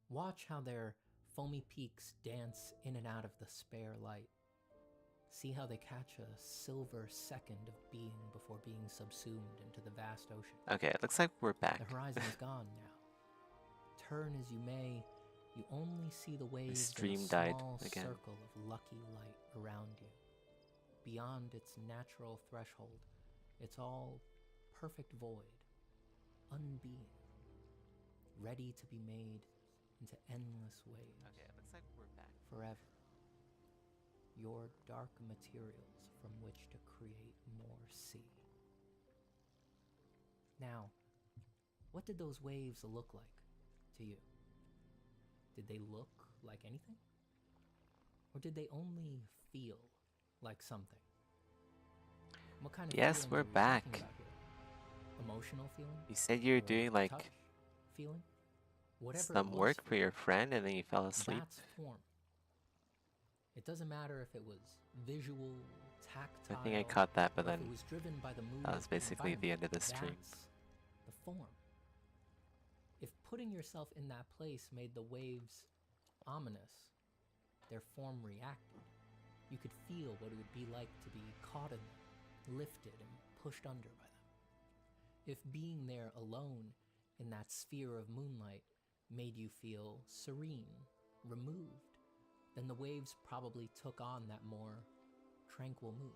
Watch how their foamy peaks dance in and out of the spare light. See how they catch a silver second of being before being subsumed into the vast ocean. Okay, it looks like we're back. The horizon is gone now. Turn as you may, you only see the waves stream in a died small again. circle of lucky light around you. Beyond its natural threshold, it's all perfect void, unbeing, ready to be made into endless waves. Okay, it looks like we're back. Forever. Your dark materials from which to create more sea. Now, what did those waves look like to you? Did they look like anything? Or did they only feel like something? What kind of Yes, feelings we're are we back. talking about here? Emotional feeling? You said you were Or doing like touch feeling? Whatever some it was work for you, your friend and then you fell asleep. that's form. It doesn't matter if it was visual, tactile. I think I caught that, but or if then it was driven by the mood that was of the basically the end of the environment. stream. That's the form. If putting yourself in that place made the waves ominous, their form reacted. You could feel what it would be like to be caught in them, lifted and pushed under by them. If being there alone in that sphere of moonlight made you feel serene, removed, then the waves probably took on that more tranquil mood.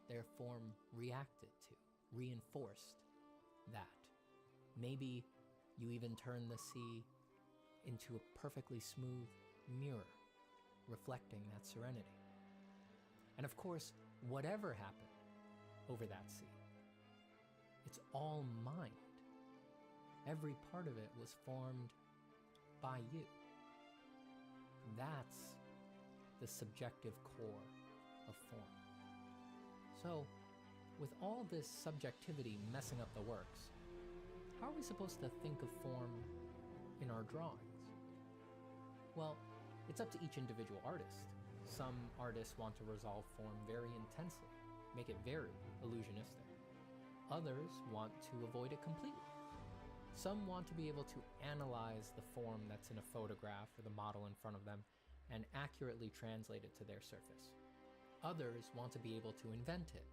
Their form reacted to, reinforced that. Maybe you even turned the sea into a perfectly smooth mirror, reflecting that serenity. And of course, whatever happened over that sea, it's all mind. Every part of it was formed by you. That's the subjective core of form. So, with all this subjectivity messing up the works, how are we supposed to think of form in our drawings? Well, it's up to each individual artist. Some artists want to resolve form very intensely, make it very illusionistic. Others want to avoid it completely. Some want to be able to analyze the form that's in a photograph or the model in front of them and accurately translate it to their surface. Others want to be able to invent it,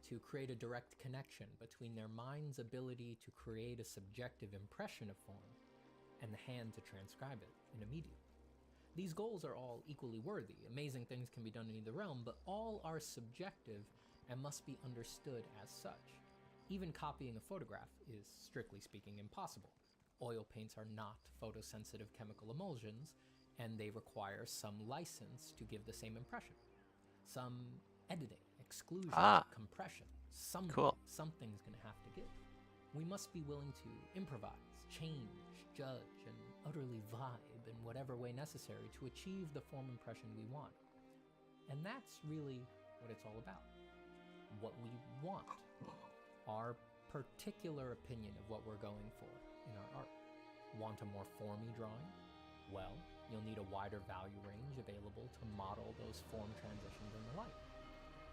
to create a direct connection between their mind's ability to create a subjective impression of form and the hand to transcribe it in a medium. These goals are all equally worthy. Amazing things can be done in either realm, but all are subjective and must be understood as such. Even copying a photograph is, strictly speaking, impossible. Oil paints are not photosensitive chemical emulsions, and they require some license to give the same impression. Some editing, exclusion, compression, something's going to have to give. We must be willing to improvise, change, judge, and utterly vibe in whatever way necessary to achieve the form impression we want. And that's really what it's all about. What we want. Our particular opinion of what we're going for in our art. Want a more formy drawing? Well, you'll need a wider value range available to model those form transitions in the light.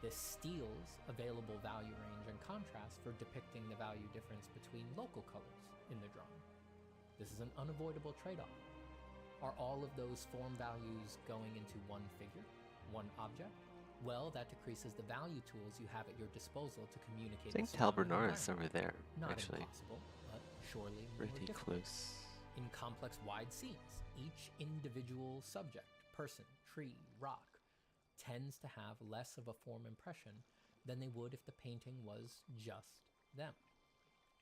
This steals available value range and contrast for depicting the value difference between local colors in the drawing. This is an unavoidable trade-off. Are all of those form values going into one figure, one object? Well, that decreases the value tools you have at your disposal to communicate. I think Talbernor is over there, not actually. Impossible, but surely pretty close. In complex wide scenes, each individual subject, person, tree, rock, tends to have less of a form impression than they would if the painting was just them.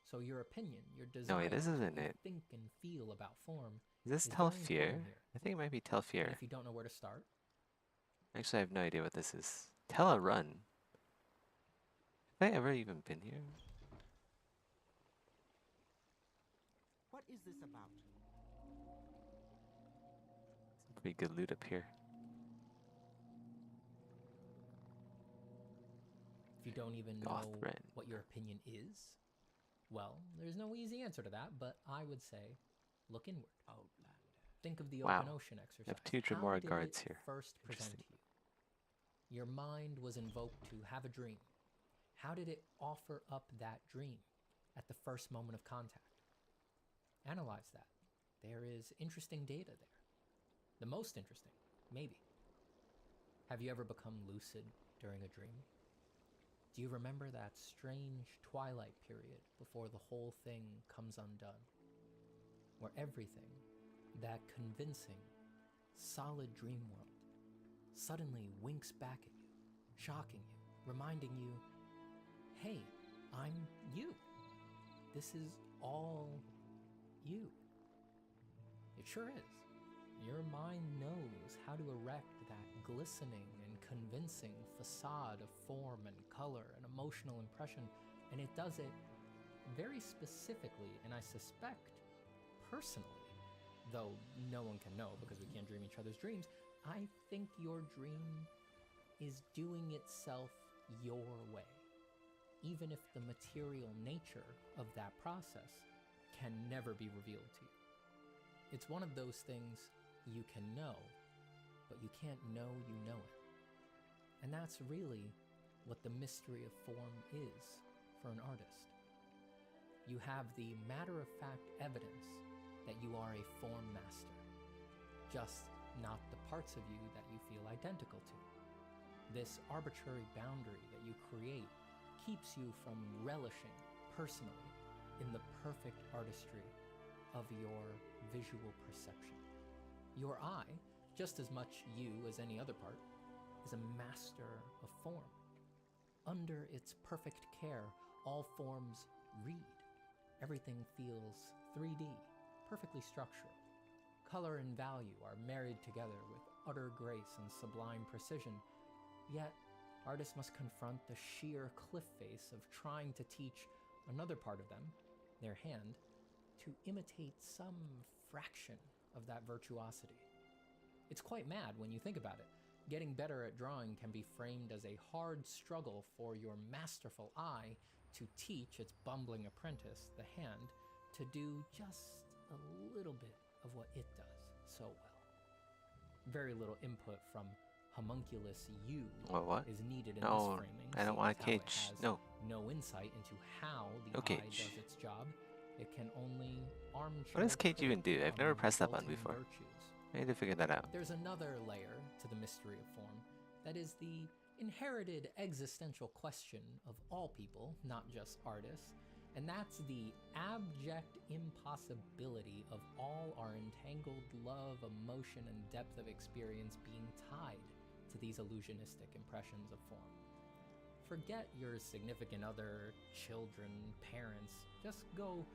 So your opinion, your desire, no, wait, this isn't it. Think and feel about form. Is this Telfir? I think it might be Telfir. And if you don't know where to start, actually, I have no idea what this is. Run. Have I ever even been here? What is this about? Some pretty good loot up here. If you don't even know what your opinion is, well, there's no easy answer to that, but I would say look inward. Think of the open ocean exercise. I have 2 Dremora guards here. First present to you. Your mind was invoked to have a dream. How did it offer up that dream at the first moment of contact? Analyze that. there is interesting data there. The most interesting, maybe. Have you ever become lucid during a dream? Do you remember that strange twilight period before the whole thing comes undone? Where everything, that convincing, solid dream world, suddenly winks back at you, shocking you, reminding you, hey, I'm you. This is all you. It sure is. Your mind knows how to erect that glistening and convincing facade of form and color and emotional impression, and it does it very specifically, and I suspect personally, though no one can know because we can't dream each other's dreams. I think your dream is doing itself your way, even if the material nature of that process can never be revealed to you. It's one of those things you can know, but you can't know you know it. And that's really what the mystery of form is for an artist. You have the matter-of-fact evidence that you are a form master, just not the parts of you that you feel identical to. This arbitrary boundary that you create keeps you from relishing personally in the perfect artistry of your visual perception. Your eye, just as much you as any other part, is a master of form. Under its perfect care, all forms read. Everything feels 3D, perfectly structural. Color and value are married together with utter grace and sublime precision. Yet, artists must confront the sheer cliff face of trying to teach another part of them, their hand, to imitate some fraction of that virtuosity. It's quite mad when you think about it. Getting better at drawing can be framed as a hard struggle for your masterful eye to teach its bumbling apprentice, the hand, to do just a little bit of what it does so well. Very little input from homunculus you What? is needed in No, this framing. I don't seeing want as a how it cage. has No. no insight into how the No eye cage. does its job. It can only armchair. What does cage even do? I've never pressed that button resulting before. virtues. I need to figure that out. There's another layer to the mystery of form that is the inherited existential question of all people, not just artists, and that's the abject impossibility of all our entangled love, emotion, and depth of experience being tied to these illusionistic impressions of form. Forget your significant other, children, parents. Just go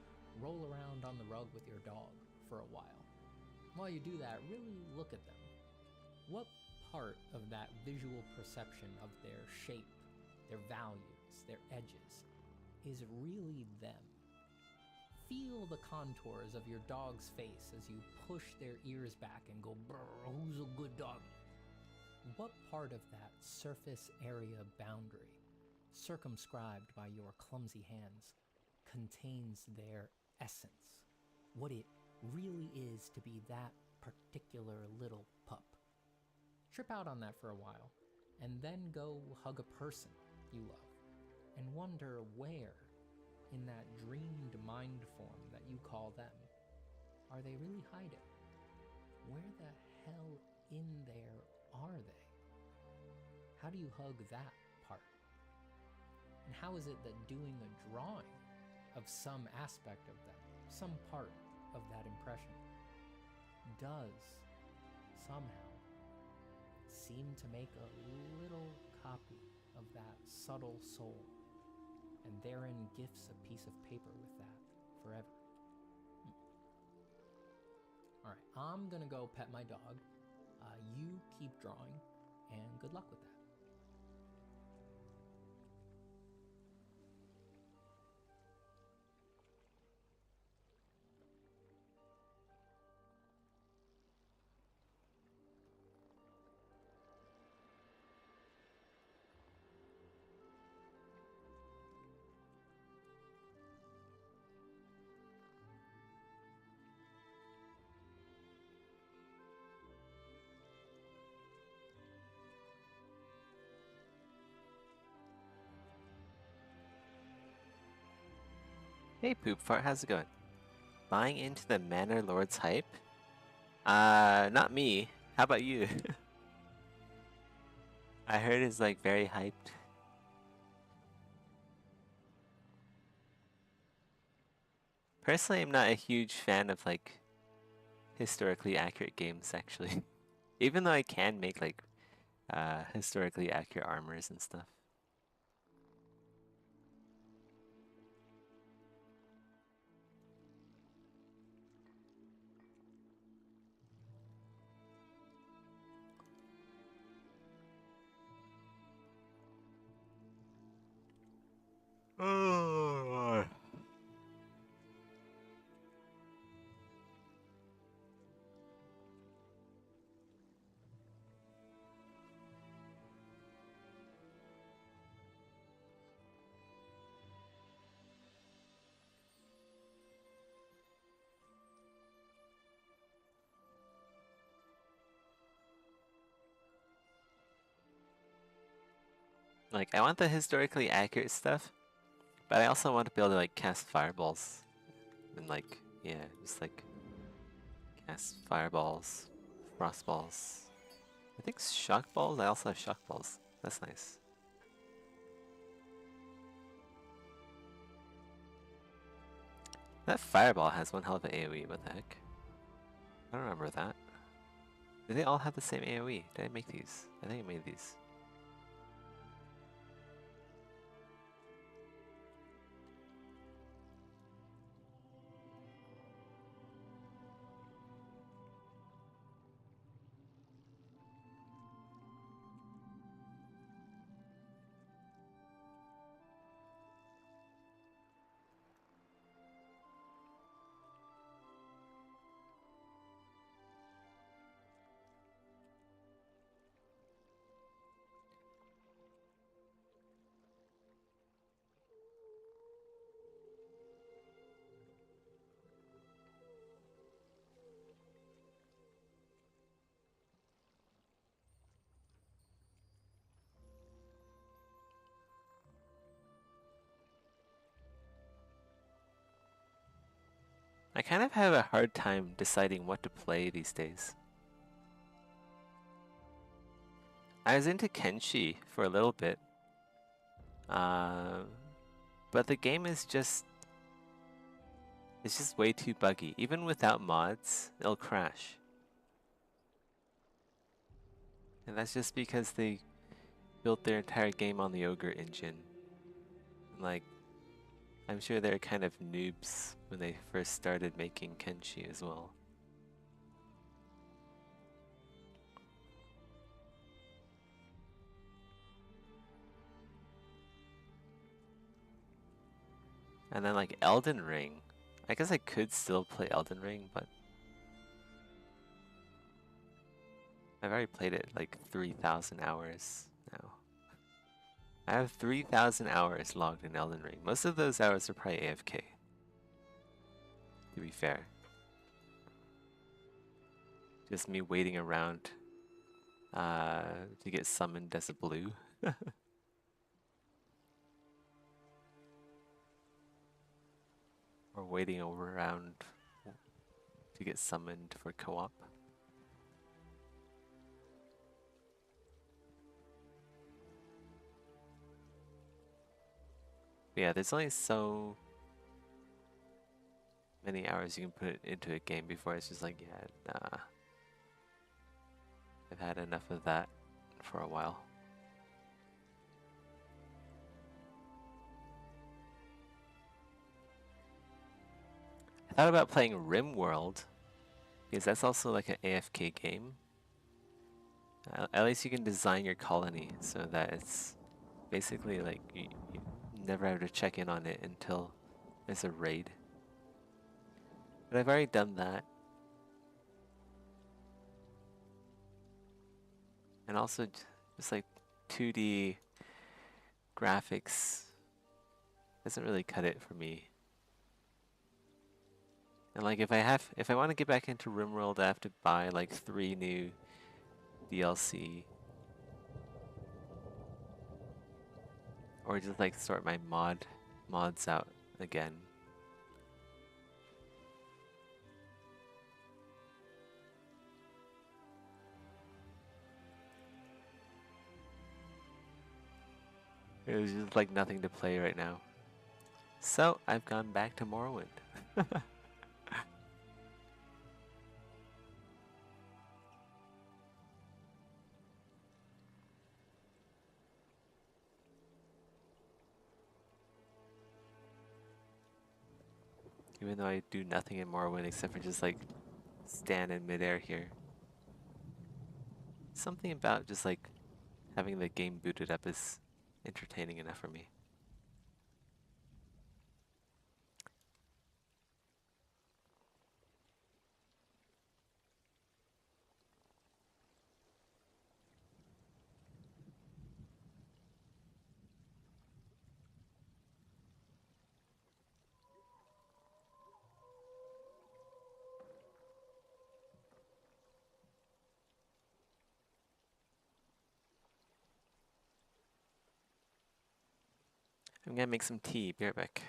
roll around on the rug with your dog for a while. While you do that, really look at them. What part of that visual perception of their shape, their values, their edges, is really them? Feel the contours of your dog's face as you push their ears back and go, "Brr, who's a good dog?" What part of that surface area boundary, circumscribed by your clumsy hands, contains their essence? What it really is to be that particular little pup. Trip out on that for a while, and then go hug a person you love, and wonder where, in that dreamed mind form that you call them, are they really hiding? Where the hell in there are they? How do you hug that part? And how is it that doing a drawing of some aspect of them, some part of that impression, does somehow seem to make a little copy of that subtle soul, and therein gifts a piece of paper with that forever? All right, I'm gonna go pet my dog. You keep drawing, and good luck with that. Hey, Poop Fart, how's it going? buying into the Manor Lord's hype? Not me. How about you? I heard it's like very hyped. Personally, I'm not a huge fan of like historically accurate games actually. Even though I can make like historically accurate armors and stuff. Oh. Like, I want the historically accurate stuff, but I also want to be able to like cast fireballs. And like, yeah, just like cast fireballs, frost balls. I think shock balls? I also have shock balls. That's nice. That fireball has one hell of an AoE, what the heck? I don't remember that. Do they all have the same AoE? Did I make these? I think I made these. I kind of have a hard time deciding what to play these days. I was into Kenshi for a little bit. But the game is just... It's just way too buggy. Even without mods, it'll crash. And that's just because they built their entire game on the Ogre engine. Like, I'm sure they're kind of noobs when they first started making Kenshi as well. And then like Elden Ring. I guess I could still play Elden Ring, but I've already played it like 3,000 hours now. I have 3,000 hours logged in Elden Ring. Most of those hours are probably AFK, to be fair. Just me waiting around to get summoned as a blue. Or waiting around to get summoned for co-op. Yeah, there's only so many hours you can put into a game before it's just like, yeah, nah. I've had enough of that for a while. I thought about playing RimWorld, because that's also like an AFK game. At least you can design your colony so that it's basically like you never have to check in on it until there's a raid. But I've already done that. And also just like 2D graphics doesn't really cut it for me. And like if I want to get back into RimWorld, I have to buy like 3 new DLC. Or just like sort my mods out again. There's just like nothing to play right now. So I've gone back to Morrowind. Even though I do nothing in Morrowind except for just like stand in midair here. Something about just like having the game booted up is entertaining enough for me. I'm gonna make some tea. Be right back.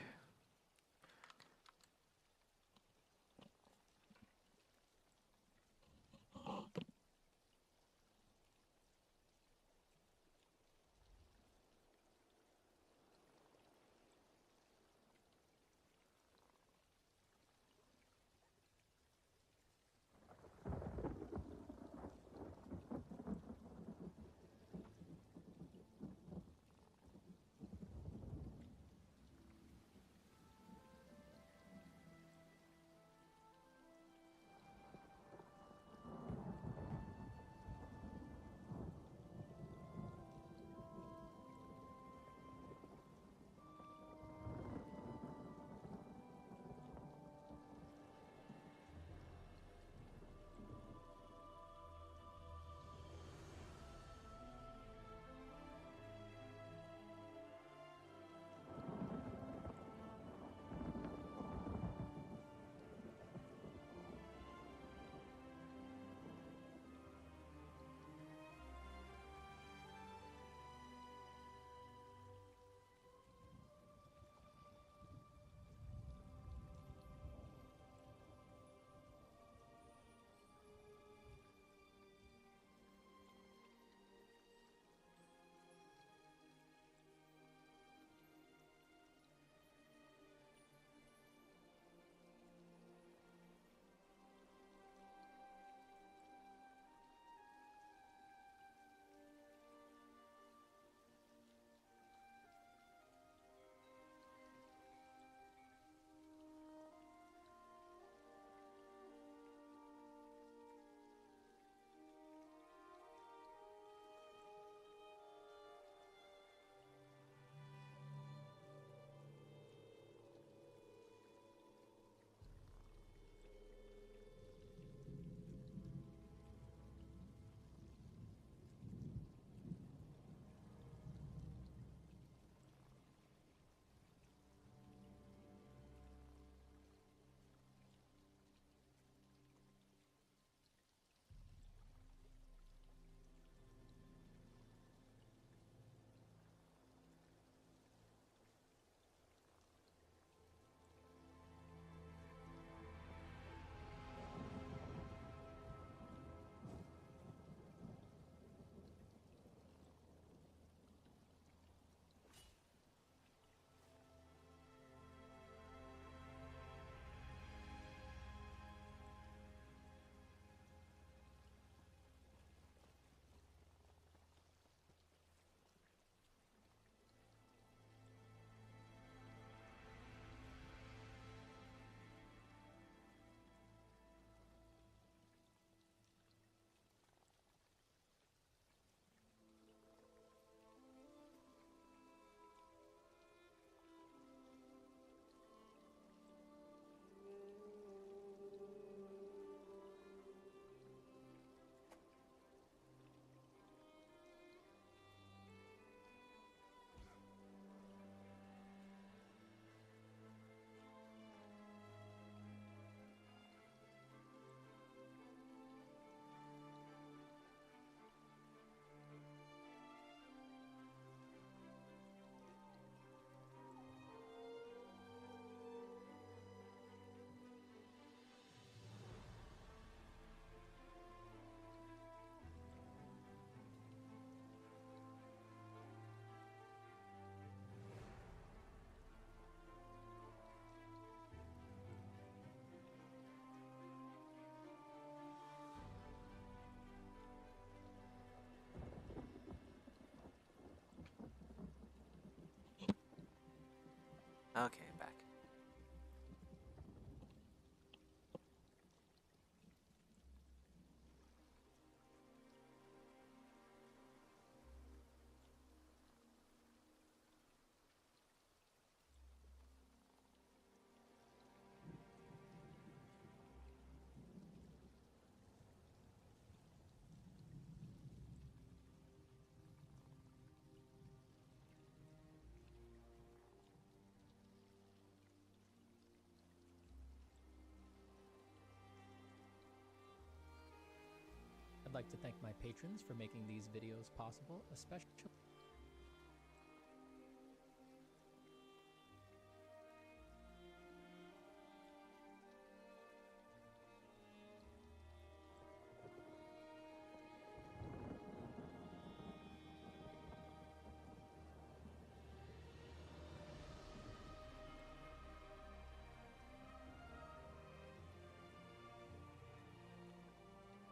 Okay, back. I'd like to thank my patrons for making these videos possible, especially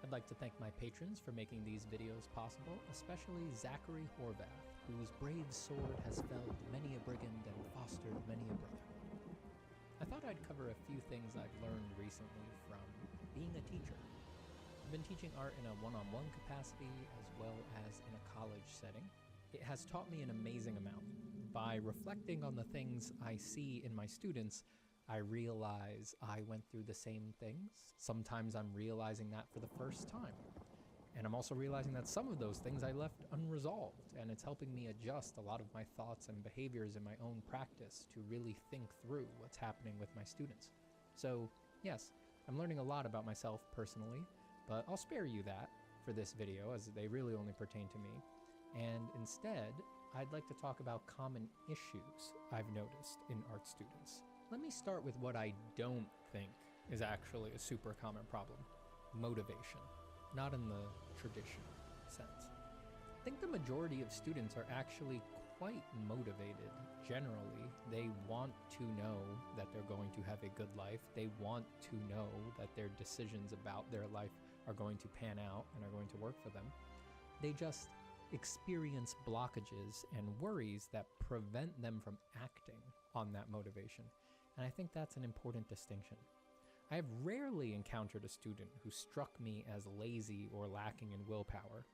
I'd like to thank my patrons for making these videos possible, especially Zachary Horvath, whose brave sword has felled many a brigand and fostered many a brother. I thought I'd cover a few things I've learned recently from being a teacher. I've been teaching art in a one-on-one capacity as well as in a college setting. It has taught me an amazing amount. By reflecting on the things I see in my students, I realize I went through the same things. Sometimes I'm realizing that for the first time. And I'm also realizing that some of those things I left unresolved, and it's helping me adjust a lot of my thoughts and behaviors in my own practice to really think through what's happening with my students. So, yes, I'm learning a lot about myself personally, but I'll spare you that for this video as they really only pertain to me. And instead, I'd like to talk about common issues I've noticed in art students. Let me start with what I don't think is actually a super common problem: motivation, not in the traditional sense. I think the majority of students are actually quite motivated. Generally, they want to know that they're going to have a good life. They want to know that their decisions about their life are going to pan out and are going to work for them. They just experience blockages and worries that prevent them from acting on that motivation. And I think that's an important distinction. I have rarely encountered a student who struck me as lazy or lacking in willpower.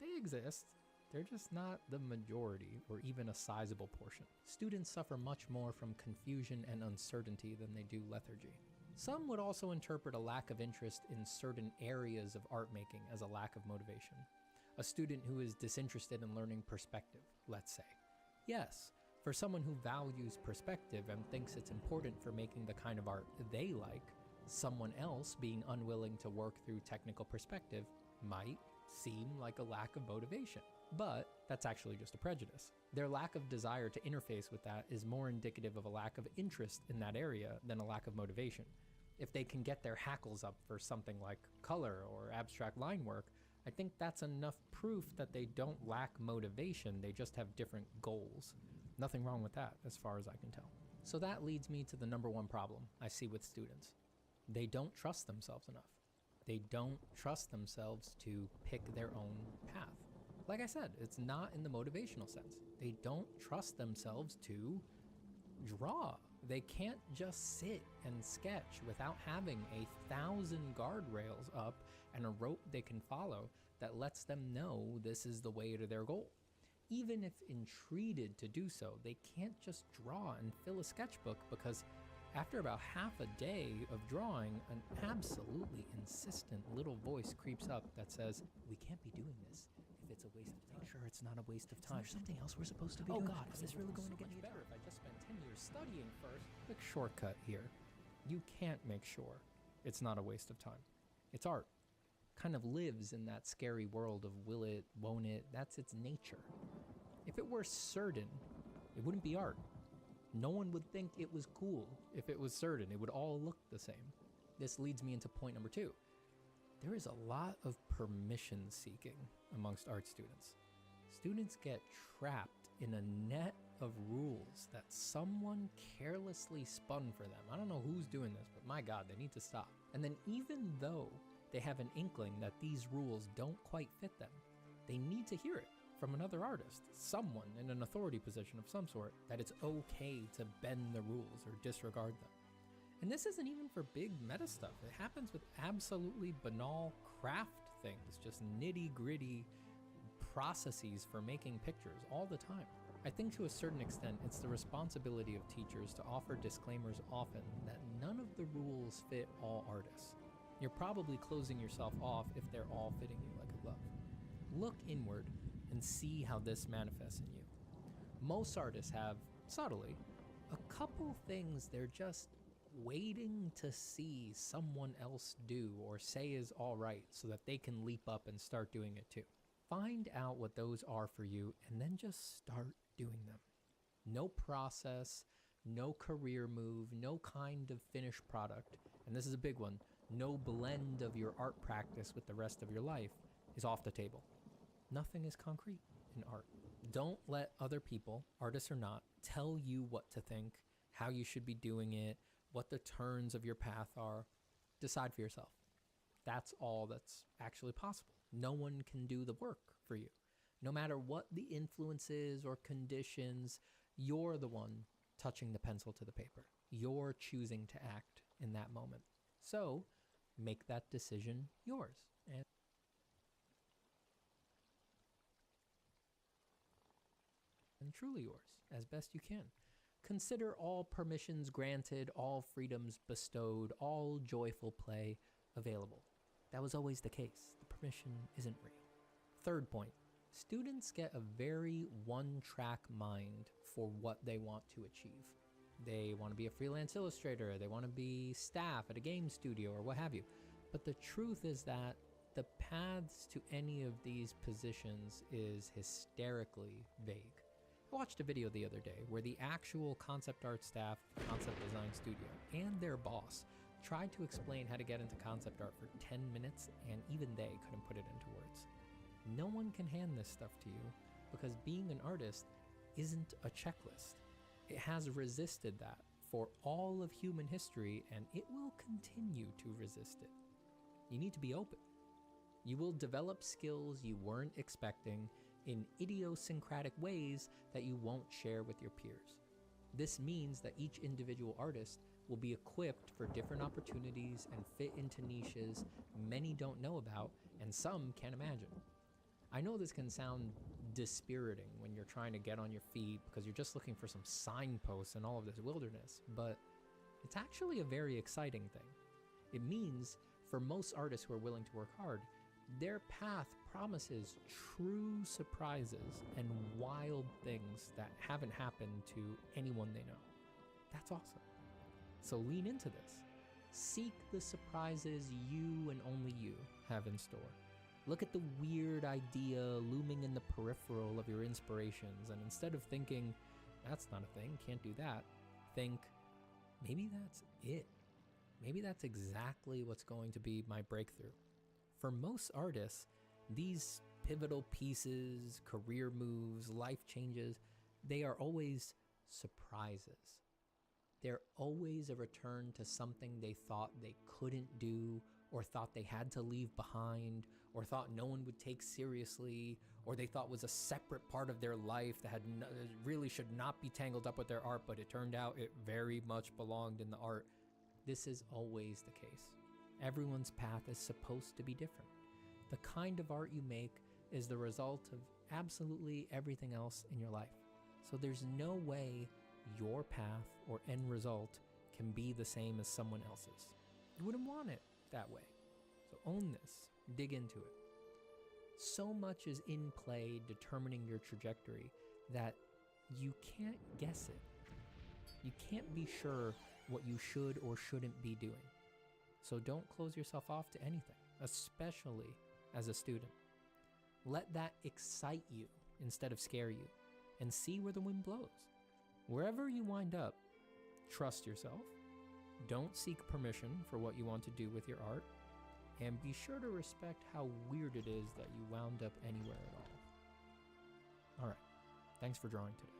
They exist. They're just not the majority or even a sizable portion. Students suffer much more from confusion and uncertainty than they do lethargy. Some would also interpret a lack of interest in certain areas of art making as a lack of motivation. A student who is disinterested in learning perspective, let's say. Yes, for someone who values perspective and thinks it's important for making the kind of art they like, someone else being unwilling to work through technical perspective might seem like a lack of motivation. But that's actually just a prejudice. Their lack of desire to interface with that is more indicative of a lack of interest in that area than a lack of motivation. If they can get their hackles up for something like color or abstract line work, I think that's enough proof that they don't lack motivation, they just have different goals. Nothing wrong with that, as far as I can tell. So that leads me to the number one problem I see with students. They don't trust themselves enough. They don't trust themselves to pick their own path. Like I said, it's not in the motivational sense. They don't trust themselves to draw. They can't just sit and sketch without having 1,000 guardrails up and a rope they can follow that lets them know this is the way to their goal. Even if entreated to do so, they can't just draw and fill a sketchbook because after about half a day of drawing, an absolutely insistent little voice creeps up that says, "We can't be doing this if it's a waste of time. Make sure it's not a waste of time. Is there something else we're supposed to be Oh doing? God, is this really going to get me better if I just spend 10 years studying first?" Quick shortcut here. You can't make sure it's not a waste of time. It's art. Kind of lives in that scary world of will it, won't it, that's its nature. If it were certain, it wouldn't be art. No one would think it was cool if it was certain. It would all look the same. This leads me into point number 2. There is a lot of permission seeking amongst art students. Students get trapped in a net of rules that someone carelessly spun for them. I don't know who's doing this, but my God, they need to stop. And then even though they have an inkling that these rules don't quite fit them, they need to hear it from another artist, someone in an authority position of some sort, that it's okay to bend the rules or disregard them. And this isn't even for big meta stuff. It happens with absolutely banal craft things, just nitty gritty processes for making pictures all the time. I think to a certain extent, it's the responsibility of teachers to offer disclaimers often that none of the rules fit all artists. You're probably closing yourself off if they're all fitting you like a glove. Look inward and see how this manifests in you. Most artists have, subtly, a couple things they're just waiting to see someone else do or say is all right so that they can leap up and start doing it too. Find out what those are for you and then just start doing them. No process, no career move, no kind of finished product, and this is a big one, no blend of your art practice with the rest of your life is off the table. Nothing is concrete in art. Don't let other people, artists or not, tell you what to think, how you should be doing it, what the turns of your path are. Decide for yourself. That's all that's actually possible. No one can do the work for you. No matter what the influences or conditions, you're the one touching the pencil to the paper. You're choosing to act in that moment. So make that decision yours. And truly yours, as best you can. Consider all permissions granted, all freedoms bestowed, all joyful play available. That was always the case. The permission isn't real. Third point, students get a very one-track mind for what they want to achieve. They want to be a freelance illustrator, they want to be staff at a game studio or what have you. But the truth is that the paths to any of these positions is hysterically vague. I watched a video the other day where the actual concept art staff, concept design studio, and their boss tried to explain how to get into concept art for 10 minutes, and even they couldn't put it into words. No one can hand this stuff to you because being an artist isn't a checklist. It has resisted that for all of human history, and it will continue to resist it. You need to be open. You will develop skills you weren't expecting in idiosyncratic ways that you won't share with your peers. This means that each individual artist will be equipped for different opportunities and fit into niches many don't know about and some can't imagine. I know this can sound dispiriting when you're trying to get on your feet because you're just looking for some signposts in all of this wilderness, but it's actually a very exciting thing. It means for most artists who are willing to work hard, their path promises true surprises and wild things that haven't happened to anyone they know. That's awesome. So lean into this. Seek the surprises you and only you have in store. Look at the weird idea looming in the peripheral of your inspirations, and instead of thinking, that's not a thing, can't do that, think, maybe that's it. Maybe that's exactly what's going to be my breakthrough. For most artists, these pivotal pieces, career moves, life changes, they are always surprises. They're always a return to something they thought they couldn't do, or thought they had to leave behind, or thought no one would take seriously, or they thought was a separate part of their life that had really should not be tangled up with their art, but it turned out it very much belonged in the art. This is always the case. Everyone's path is supposed to be different. The kind of art you make is the result of absolutely everything else in your life. So there's no way your path or end result can be the same as someone else's. You wouldn't want it that way. So own this, dig into it. So much is in play determining your trajectory that you can't guess it. You can't be sure what you should or shouldn't be doing. So don't close yourself off to anything, especially as a student. Let that excite you instead of scare you, and see where the wind blows. Wherever you wind up, trust yourself. Don't seek permission for what you want to do with your art, and be sure to respect how weird it is that you wound up anywhere at all. All right, thanks for drawing today.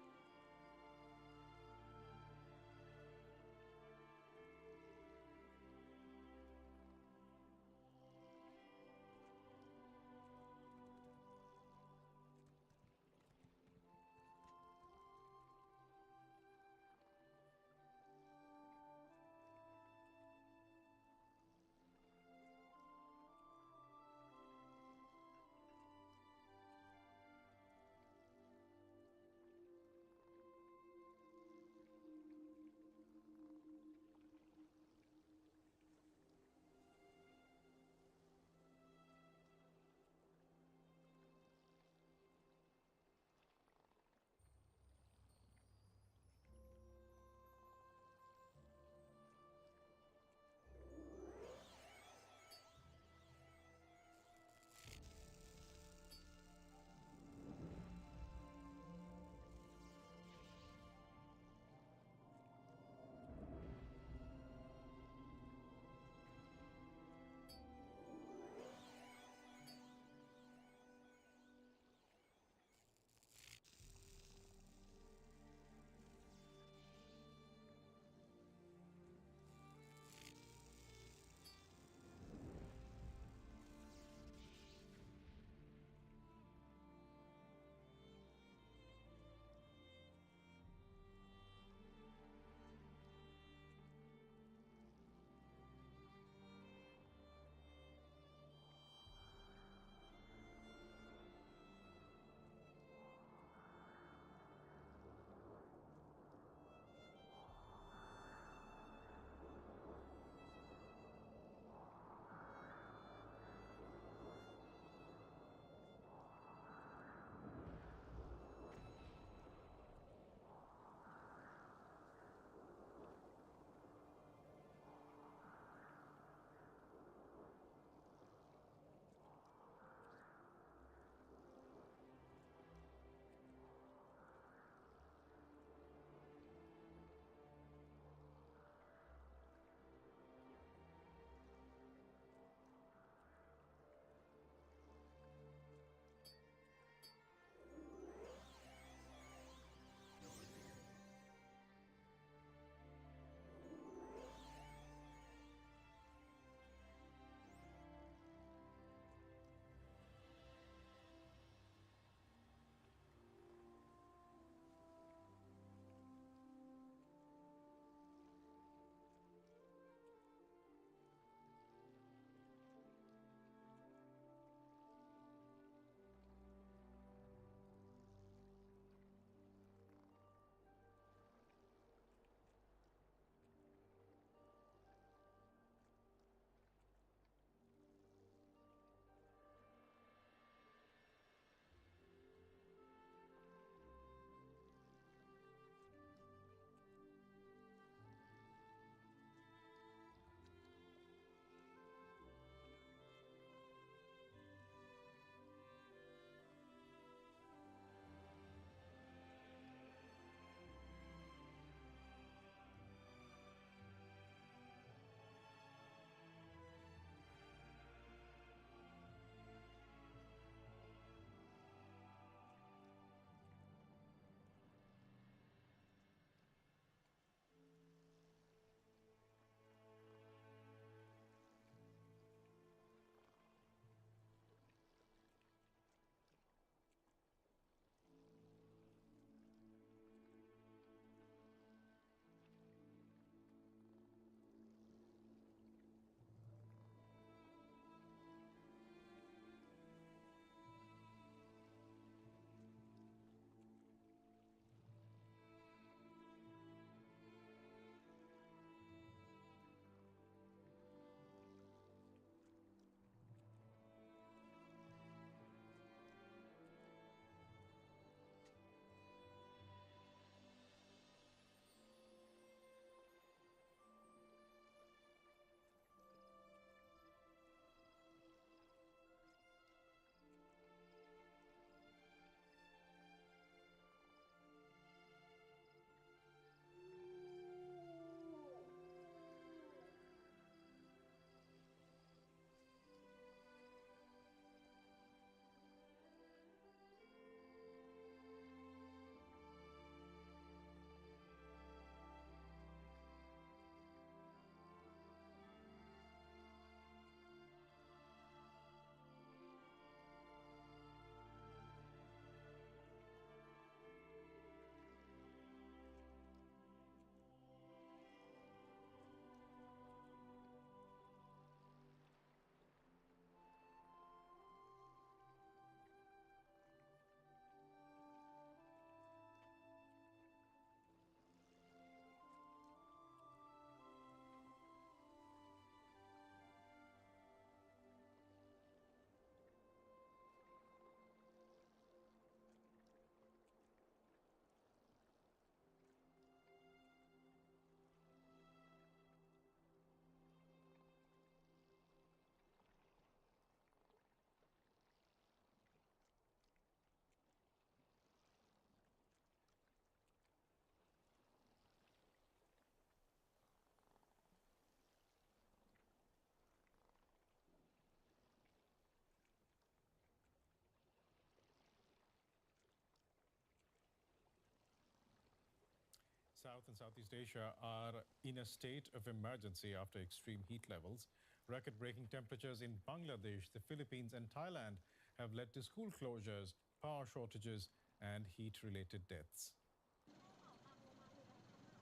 South and Southeast Asia are in a state of emergency after extreme heat levels. Record-breaking temperatures in Bangladesh, the Philippines and Thailand have led to school closures, power shortages and heat-related deaths.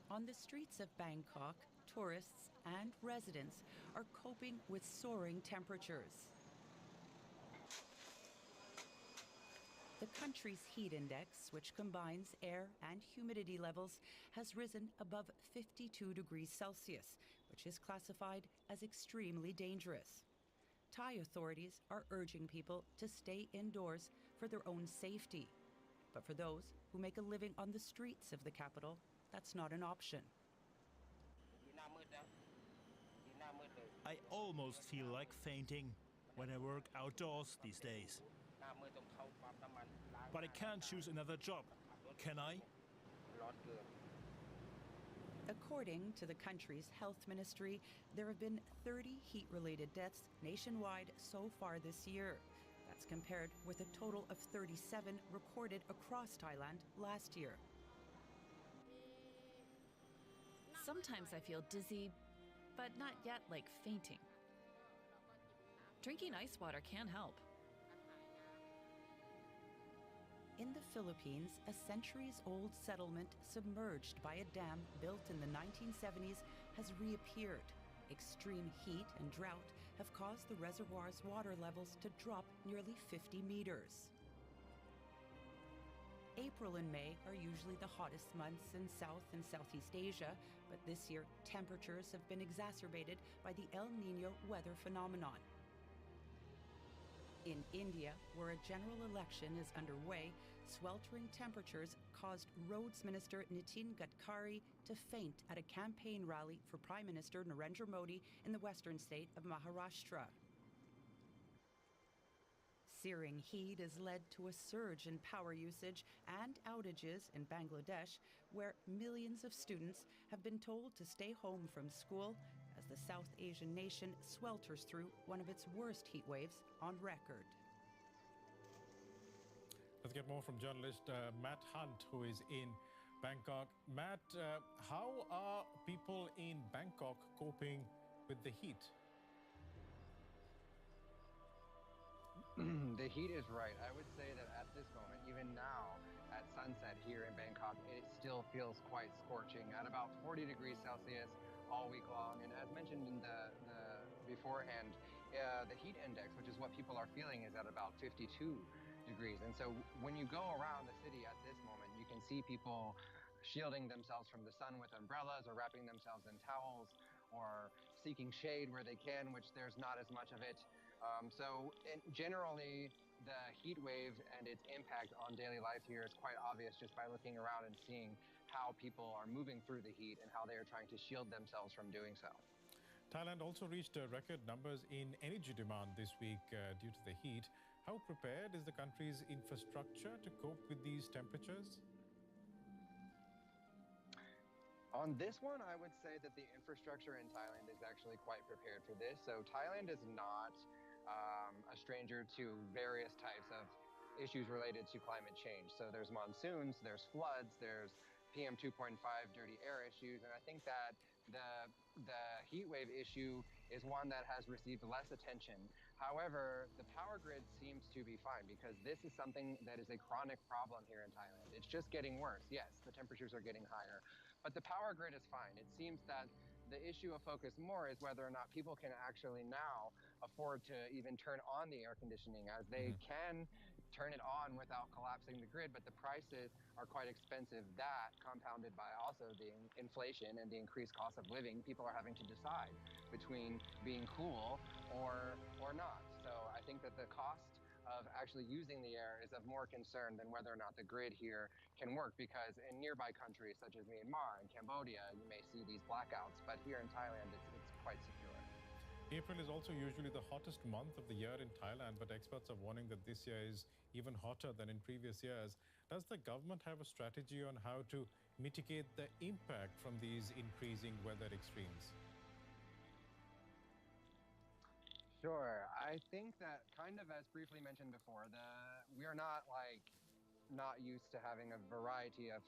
On the streets of Bangkok, tourists and residents are coping with soaring temperatures. The country's heat index, which combines air and humidity levels, has risen above 52 degrees Celsius, which is classified as extremely dangerous. Thai authorities are urging people to stay indoors for their own safety. But for those who make a living on the streets of the capital, that's not an option. I almost feel like fainting when I work outdoors these days. But I can't choose another job, can I? According to the country's health ministry, there have been 30 heat-related deaths nationwide so far this year. That's compared with a total of 37 recorded across Thailand last year. Sometimes I feel dizzy, but not yet like fainting. Drinking ice water can help. In the Philippines, a centuries-old settlement submerged by a dam built in the 1970s has reappeared. Extreme heat and drought have caused the reservoir's water levels to drop nearly 50 meters. April and May are usually the hottest months in South and Southeast Asia, but this year temperatures have been exacerbated by the El Niño weather phenomenon. In India, where a general election is underway, sweltering temperatures caused Roads Minister Nitin Gadkari to faint at a campaign rally for Prime Minister Narendra Modi in the western state of Maharashtra. Searing heat has led to a surge in power usage and outages in Bangladesh, where millions of students have been told to stay home from school as the South Asian nation swelters through one of its worst heat waves on record. Let's get more from journalist Matt Hunt, who is in Bangkok. Matt, how are people in Bangkok coping with the heat? The heat is right. I would say that at this moment, even now at sunset here in Bangkok, it still feels quite scorching at about 40 degrees Celsius all week long. And as mentioned in the beforehand, the heat index, which is what people are feeling, is at about 52 degrees. And so when you go around the city at this moment, you can see people shielding themselves from the sun with umbrellas or wrapping themselves in towels or seeking shade where they can, which there's not as much of it. Generally, the heat wave and its impact on daily life here is quite obvious just by looking around and seeing how people are moving through the heat and how they are trying to shield themselves from doing so. Thailand also reached record numbers in energy demand this week due to the heat. How prepared is the country's infrastructure to cope with these temperatures? On this one, I would say that the infrastructure in Thailand is actually quite prepared for this. So Thailand is not a stranger to various types of issues related to climate change. So there's monsoons, there's floods, there's PM 2.5 dirty air issues. And I think that the heat wave issue is one that has received less attention. However, the power grid seems to be fine because this is something that is a chronic problem here in Thailand. It's just getting worse. Yes, the temperatures are getting higher, but the power grid is fine. It seems that the issue of focus more is whether or not people can actually now afford to even turn on the air conditioning, as they can turn it on without collapsing the grid, but the prices are quite expensive. That, compounded by also the inflation and the increased cost of living, people are having to decide between being cool or not. So I think that the cost of actually using the air is of more concern than whether or not the grid here can work, because in nearby countries such as Myanmar and Cambodia, you may see these blackouts, but here in Thailand, it's quite secure. April is also usually the hottest month of the year in Thailand, but experts are warning that this year is even hotter than in previous years. Does the government have a strategy on how to mitigate the impact from these increasing weather extremes? Sure. I think that, kind of as briefly mentioned before, we are not used to having a variety of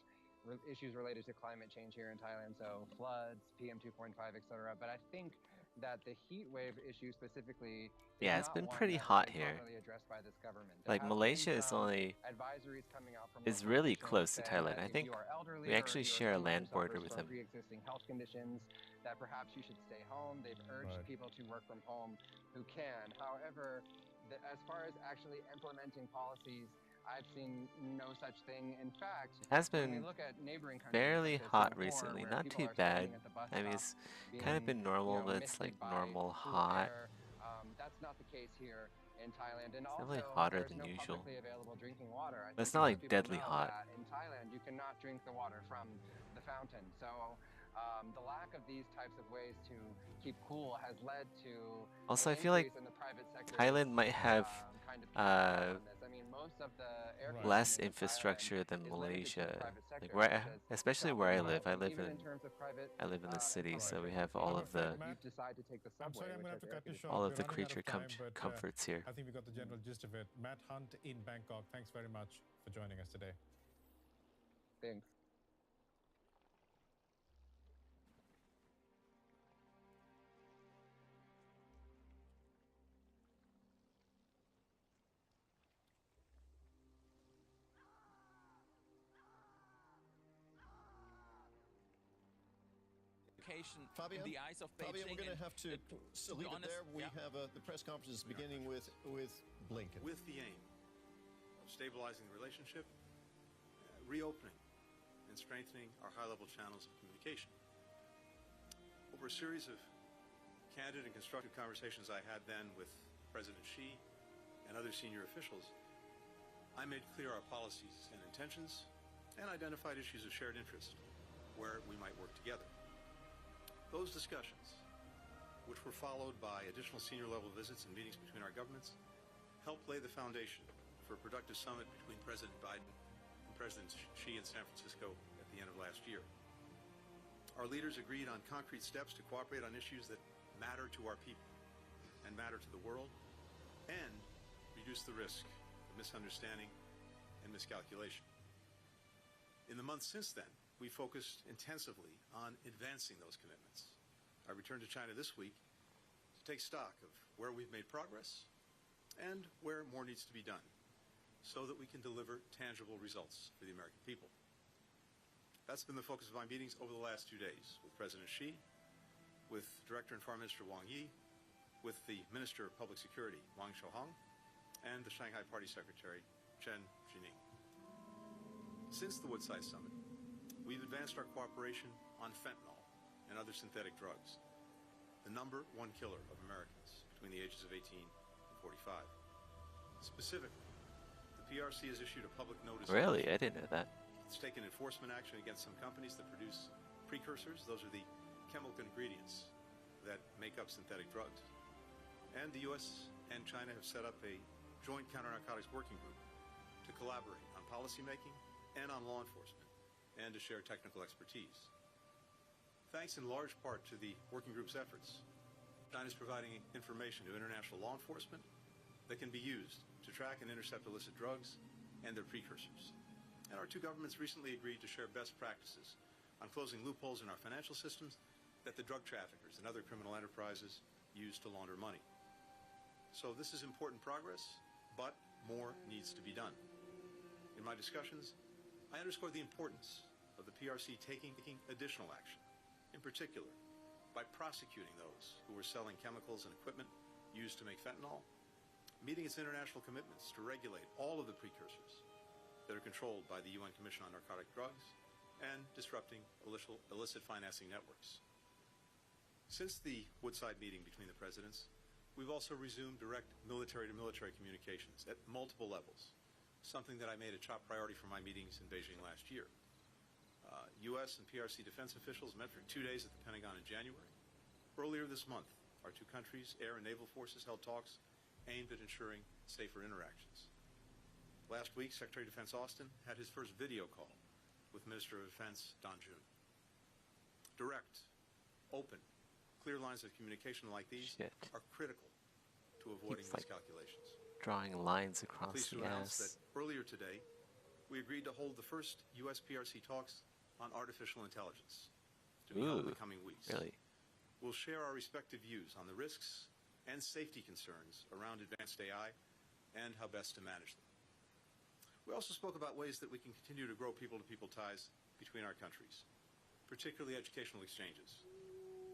issues related to climate change here in Thailand, so floods, PM 2.5, etc. But I think that the heat wave issue specifically Yeah, is it's not been one pretty that has hot been here. properly addressed by this government. There Like have Malaysia been is some only advisories coming out from is local really officials close to saying Thailand. that I if think you are elderly we or actually you're share a someone who land border suffers with from them. pre-existing health conditions, that perhaps you should stay home. They've urged Right. people to work from home who can. However, as far as actually implementing policies, I've seen no such thing. In fact, It has when we been look at neighboring countries fairly such as hot Singapore, recently. where Not people too are bad. standing at the bus I mean, stop it's kind of being, been normal, but it's misted like by normal cool hot. air, that's not the case here in Thailand. And It's definitely also, hotter there's than no usual. publicly available drinking water. I But it's think not most like people deadly know hot. that in Thailand, you cannot drink the water from the fountain. So the lack of these types of ways to keep cool has led to Also, an I feel like increase in the private sector. Thailand might have Kind of on this. I mean, most of the air Right. less conditioning in Thailand infrastructure than is limited to the Malaysia. private sector, Like where, such as especially shopping where I malls, live. and even in terms of private I live in the city, public so we Right. have all I'm of the afraid, Matt, you decide to take the I'm subway, sorry, I'm which going to has have to air cut you conditioning. short. all of We're the running out creature of time, but, comforts here. I think we got the general gist of it. Matt Hunt in Bangkok, thanks very much for joining us today. Thanks. Fabian, in the eyes of Fabian, Beijing. we're going to and, have to be leave it honest, there. We yeah. have the press conference is beginning with Blinken. With the aim of stabilizing the relationship, reopening and strengthening our high-level channels of communication. Over a series of candid and constructive conversations I had then with President Xi and other senior officials, I made clear our policies and intentions and identified issues of shared interest where we might work together. Those discussions, which were followed by additional senior-level visits and meetings between our governments, helped lay the foundation for a productive summit between President Biden and President Xi in San Francisco at the end of last year. Our leaders agreed on concrete steps to cooperate on issues that matter to our people and matter to the world, and reduce the risk of misunderstanding and miscalculation. In the months since then, we focused intensively on advancing those commitments. I returned to China this week to take stock of where we've made progress and where more needs to be done so that we can deliver tangible results for the American people. That's been the focus of my meetings over the last 2 days with President Xi, with Director and Foreign Minister Wang Yi, with the Minister of Public Security, Wang Shouhong, and the Shanghai Party Secretary, Chen Jining. Since the Woodside Summit, we've advanced our cooperation on fentanyl and other synthetic drugs, the number one killer of Americans between the ages of 18 and 45. Specifically, the PRC has issued a public notice. Really? I didn't know that. It's taken enforcement action against some companies that produce precursors. Those are the chemical ingredients that make up synthetic drugs. And the U.S. and China have set up a joint counter-narcotics working group to collaborate on policymaking and on law enforcement, and to share technical expertise. Thanks in large part to the working group's efforts, China is providing information to international law enforcement that can be used to track and intercept illicit drugs and their precursors. And our two governments recently agreed to share best practices on closing loopholes in our financial systems that the drug traffickers and other criminal enterprises use to launder money. So this is important progress, but more needs to be done. In my discussions, I underscored the importance of the PRC taking additional action, in particular by prosecuting those who were selling chemicals and equipment used to make fentanyl, meeting its international commitments to regulate all of the precursors that are controlled by the UN Commission on Narcotic Drugs, and disrupting illicit financing networks. Since the Woodside meeting between the presidents, we've also resumed direct military-to-military communications at multiple levels, something that I made a top priority for my meetings in Beijing last year. U.S. and PRC defense officials met for 2 days at the Pentagon in January. Earlier this month, our two countries' air and naval forces held talks aimed at ensuring safer interactions. Last week, Secretary of Defense Austin had his first video call with Minister of Defense Don Jun. Direct, open, clear lines of communication like these are critical to avoiding miscalculations. Drawing lines I'm across pleased the to announce ass. that earlier today, we agreed to hold the first U.S. PRC talks on artificial intelligence to be held in Ooh, the coming weeks. really? We'll share our respective views on the risks and safety concerns around advanced AI and how best to manage them. We also spoke about ways that we can continue to grow people-to-people ties between our countries, particularly educational exchanges.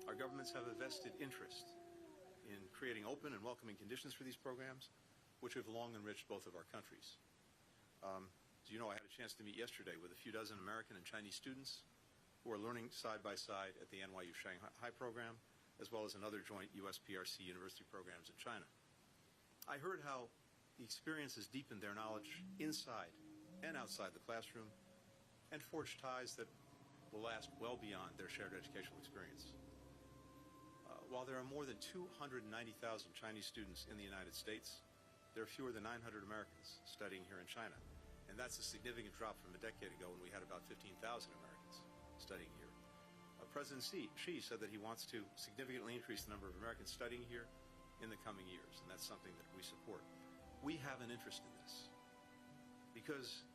Our governments have a vested interest in creating open and welcoming conditions for these programs, which have long enriched both of our countries. As you know, I had a chance to meet yesterday with a few dozen American and Chinese students who are learning side by side at the NYU Shanghai program, as well as another joint US-PRC university programs in China. I heard how the experience has deepened their knowledge inside and outside the classroom and forged ties that will last well beyond their shared educational experience. While there are more than 290,000 Chinese students in the United States, there are fewer than 900 Americans studying here in China. And that's a significant drop from a decade ago when we had about 15,000 Americans studying here. President Xi said that he wants to significantly increase the number of Americans studying here in the coming years, and that's something that we support. We have an interest in this because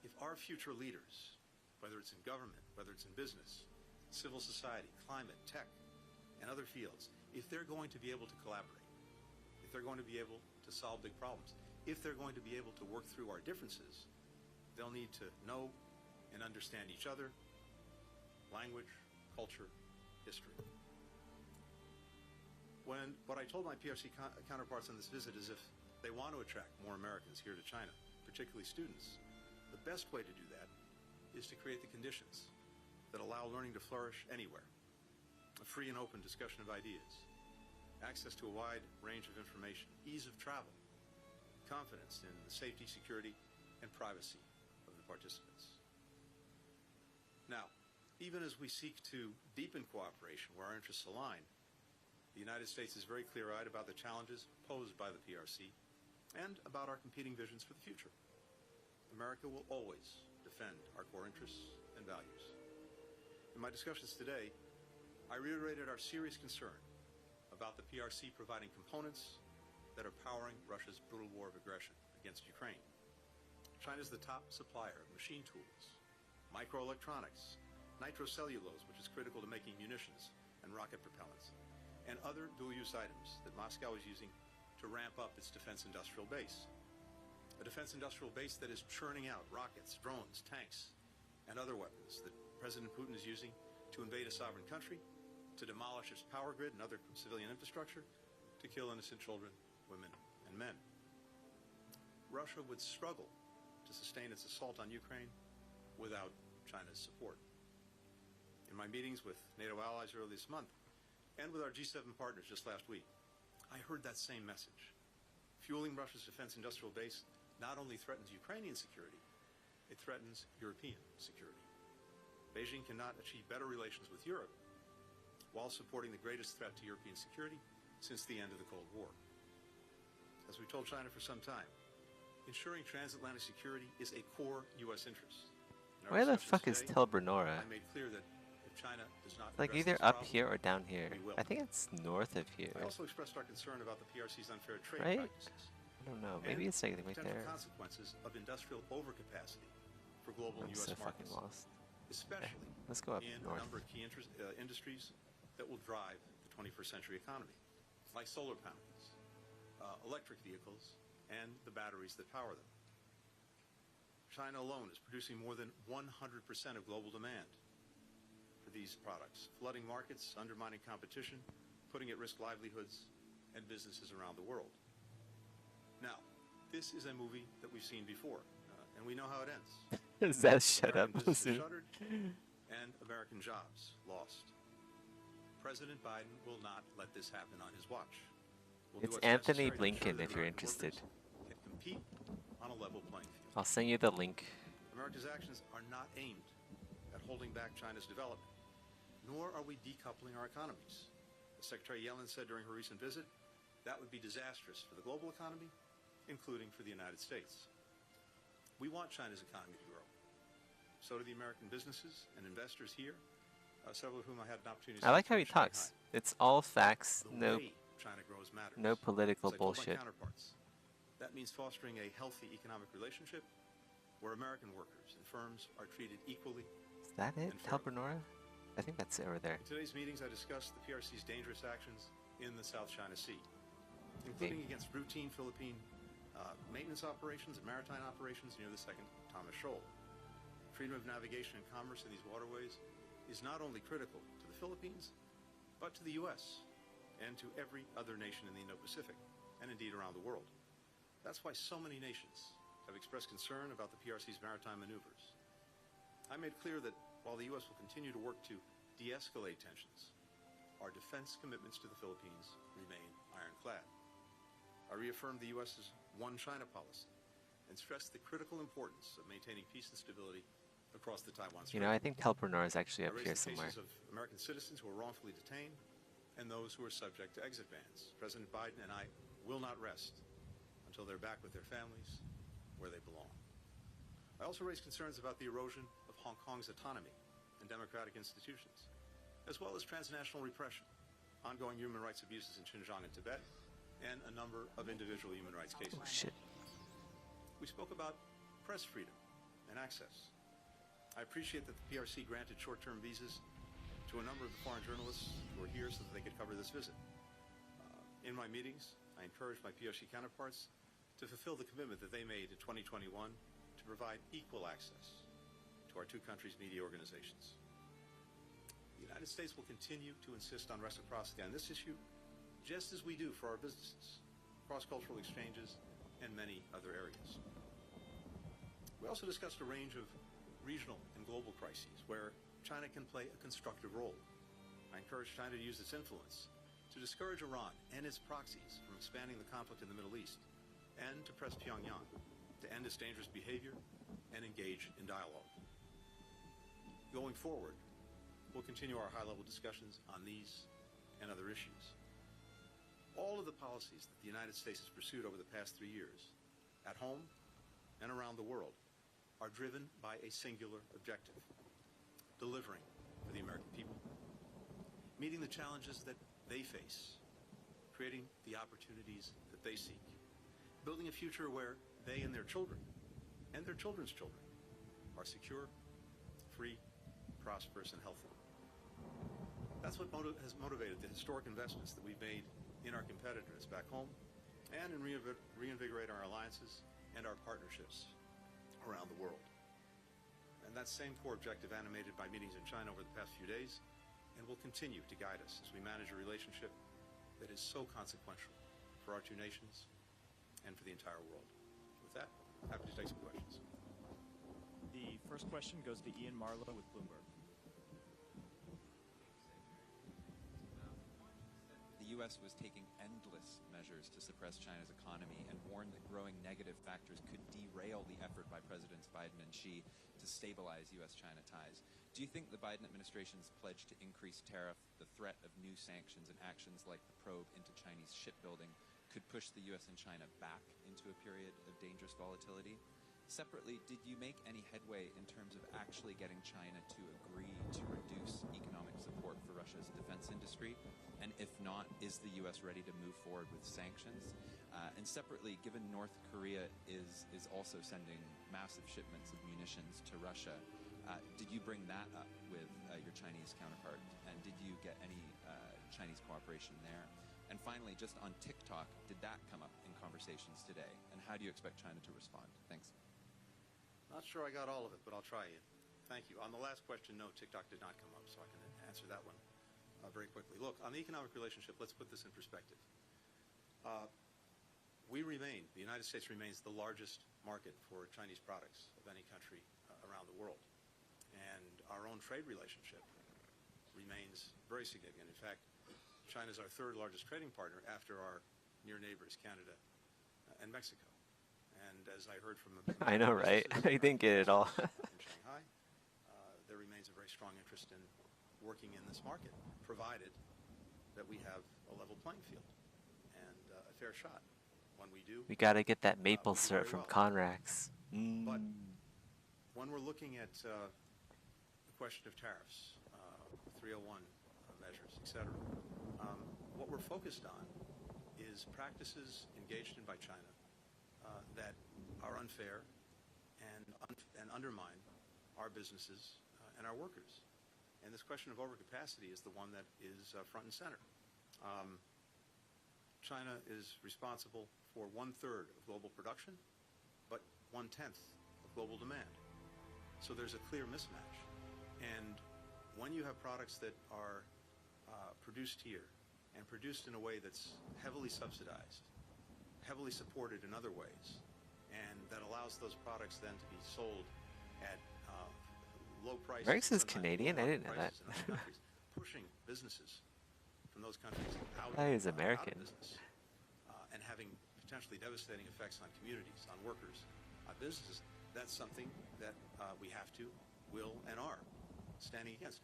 if our future leaders, whether it's in government, whether it's in business, civil society, climate, tech, and other fields, if they're going to be able to collaborate, if they're going to be able to solve big problems, if they're going to be able to work through our differences, they'll need to know and understand each other, language, culture, history. What I told my PRC counterparts on this visit is if they want to attract more Americans here to China, particularly students, the best way to do that is to create the conditions that allow learning to flourish anywhere. A free and open discussion of ideas, access to a wide range of information, ease of travel, confidence in the safety, security, and privacy of the participants. Now, even as we seek to deepen cooperation where our interests align, the United States is very clear-eyed about the challenges posed by the PRC and about our competing visions for the future. America will always defend our core interests and values. In my discussions today, I reiterated our serious concern about the PRC providing components that are powering Russia's brutal war of aggression against Ukraine. China is the top supplier of machine tools, microelectronics, nitrocellulose, which is critical to making munitions and rocket propellants, and other dual-use items that Moscow is using to ramp up its defense industrial base. A defense industrial base that is churning out rockets, drones, tanks, and other weapons that President Putin is using to invade a sovereign country, to demolish its power grid and other civilian infrastructure, to kill innocent children, women, and men. Russia would struggle to sustain its assault on Ukraine without China's support. In my meetings with NATO allies earlier this month, and with our G7 partners just last week, I heard that same message. Fueling Russia's defense industrial base not only threatens Ukrainian security, it threatens European security. Beijing cannot achieve better relations with Europe while supporting the greatest threat to European security since the end of the Cold War. As we told China for some time, ensuring transatlantic security is a core U.S. interest. Where the fuck is Tel Brenora? I made clear that if China does not Like address either this up problem, here or down here. we will. I think it's north of here. I also expressed our concern about the PRC's unfair trade Right? practices. I don't know. Maybe and it's like right potential there. consequences of industrial overcapacity for global I'm U.S. so fucking markets, lost. especially Let's go up in north. a number of key industries that will drive the 21st century economy, like solar panels, electric vehicles, and the batteries that power them. China alone is producing more than 100% of global demand for these products, flooding markets, undermining competition, putting at risk livelihoods and businesses around the world. Now, this is a movie that we've seen before, and we know how it ends. Zaz, shut up. American businesses Listen. shuttered and American jobs lost. President Biden will not let this happen on his watch. We'll do It's what's Anthony necessary to ensure Blinken that if you're American interested. workers can compete on a level playing field. I'll send you the link. America's actions are not aimed at holding back China's development, nor are we decoupling our economies. As Secretary Yellen said during her recent visit, that would be disastrous for the global economy, including for the United States. We want China's economy to grow. So do the American businesses and investors here, several of whom I had an opportunity to I like speak how he to in talks. Shanghai. It's all facts, The no way China grows matters. no political As I told bullshit. my counterparts, that means fostering a healthy economic relationship where American workers and firms are treated equally Is that it? and fair. Telbernora? I think that's it over there. In today's meetings, I discussed the PRC's dangerous actions in the South China Sea, including against routine Philippine maintenance operations and maritime operations near the second Thomas Shoal. Freedom of navigation and commerce in these waterways is not only critical to the Philippines, but to the U.S. and to every other nation in the Indo-Pacific, and indeed around the world. That's why so many nations have expressed concern about the PRC's maritime maneuvers. I made clear that while the U.S. will continue to work to de-escalate tensions, our defense commitments to the Philippines remain ironclad. I reaffirmed the U.S.'s One China policy and stressed the critical importance of maintaining peace and stability across the Taiwan Strait. You know, I think Telbernora is actually up I here raised the somewhere. cases of American citizens who are wrongfully detained and those who are subject to exit bans. President Biden and I will not rest until they're back with their families where they belong. I also raised concerns about the erosion of Hong Kong's autonomy and democratic institutions, as well as transnational repression, ongoing human rights abuses in Xinjiang and Tibet, and a number of individual human rights cases. Oh, shit. We spoke about press freedom and access. I appreciate that the PRC granted short-term visas to a number of the foreign journalists who are here so that they could cover this visit. In my meetings, I encouraged my PRC counterparts to fulfill the commitment that they made in 2021 to provide equal access to our two countries' media organizations. The United States will continue to insist on reciprocity on this issue, just as we do for our businesses, cross-cultural exchanges, and many other areas. We also discussed a range of regional and global crises where China can play a constructive role. I encourage China to use its influence to discourage Iran and its proxies from expanding the conflict in the Middle East, and to press Pyongyang to end its dangerous behavior and engage in dialogue. Going forward, we'll continue our high-level discussions on these and other issues. All of the policies that the United States has pursued over the past 3 years, at home and around the world, are driven by a singular objective: delivering for the American people, meeting the challenges that they face, creating the opportunities that they seek, building a future where they and their children, and their children's children, are secure, free, prosperous, and healthy. That's what has motivated the historic investments that we've made in our competitors back home, and in reinvigorating our alliances and our partnerships around the world. And that same core objective animated my meetings in China over the past few days, and will continue to guide us as we manage a relationship that is so consequential for our two nations and for the entire world. With that, happy to take some questions. The first question goes to Ian Marlowe with Bloomberg. The U.S. was taking endless measures to suppress China's economy and warned that growing negative factors could derail the effort by Presidents Biden and Xi to stabilize U.S.-China ties. Do you think the Biden administration's pledge to increase tariff, the threat of new sanctions, and actions like the probe into Chinese shipbuilding could push the U.S. and China back into a period of dangerous volatility? Separately, did you make any headway in terms of actually getting China to agree to reduce economic support for Russia's defense industry? And if not, is the U.S. ready to move forward with sanctions? And separately, given North Korea is also sending massive shipments of munitions to Russia, did you bring that up with your Chinese counterpart? And did you get any Chinese cooperation there? And finally, just on TikTok, did that come up in conversations today? And how do you expect China to respond? Thanks. Not sure I got all of it, but I'll try it. Thank you. On the last question, no, TikTok did not come up, so I can answer that one very quickly. Look, on the economic relationship, let's put this in perspective. The United States remains the largest market for Chinese products of any country around the world. And our own trade relationship remains very significant. In fact, China is our third largest trading partner after our near neighbors, Canada and Mexico. And as I heard from I know, right? I didn't get it all. in Shanghai, there remains a very strong interest in working in this market, provided that we have a level playing field and a fair shot. When we do, We gotta get that maple we do syrup very from well. Conrax. But when we're looking at the question of tariffs, 301 measures, etc., what we're focused on is practices engaged in by China that are unfair and undermine our businesses and our workers. And this question of overcapacity is the one that is front and center. China is responsible for 1/3 of global production, but 1/10 of global demand. So there's a clear mismatch. And when you have products that are produced here and produced in a way that's heavily subsidized, heavily supported in other ways, and that allows those products then to be sold at low prices. Rex is Canadian? I didn't know that. Countries, pushing businesses from those countries out, He's out of American. business, and having potentially devastating effects on communities, on workers, on businesses. That's something that we have to, will, and are standing against.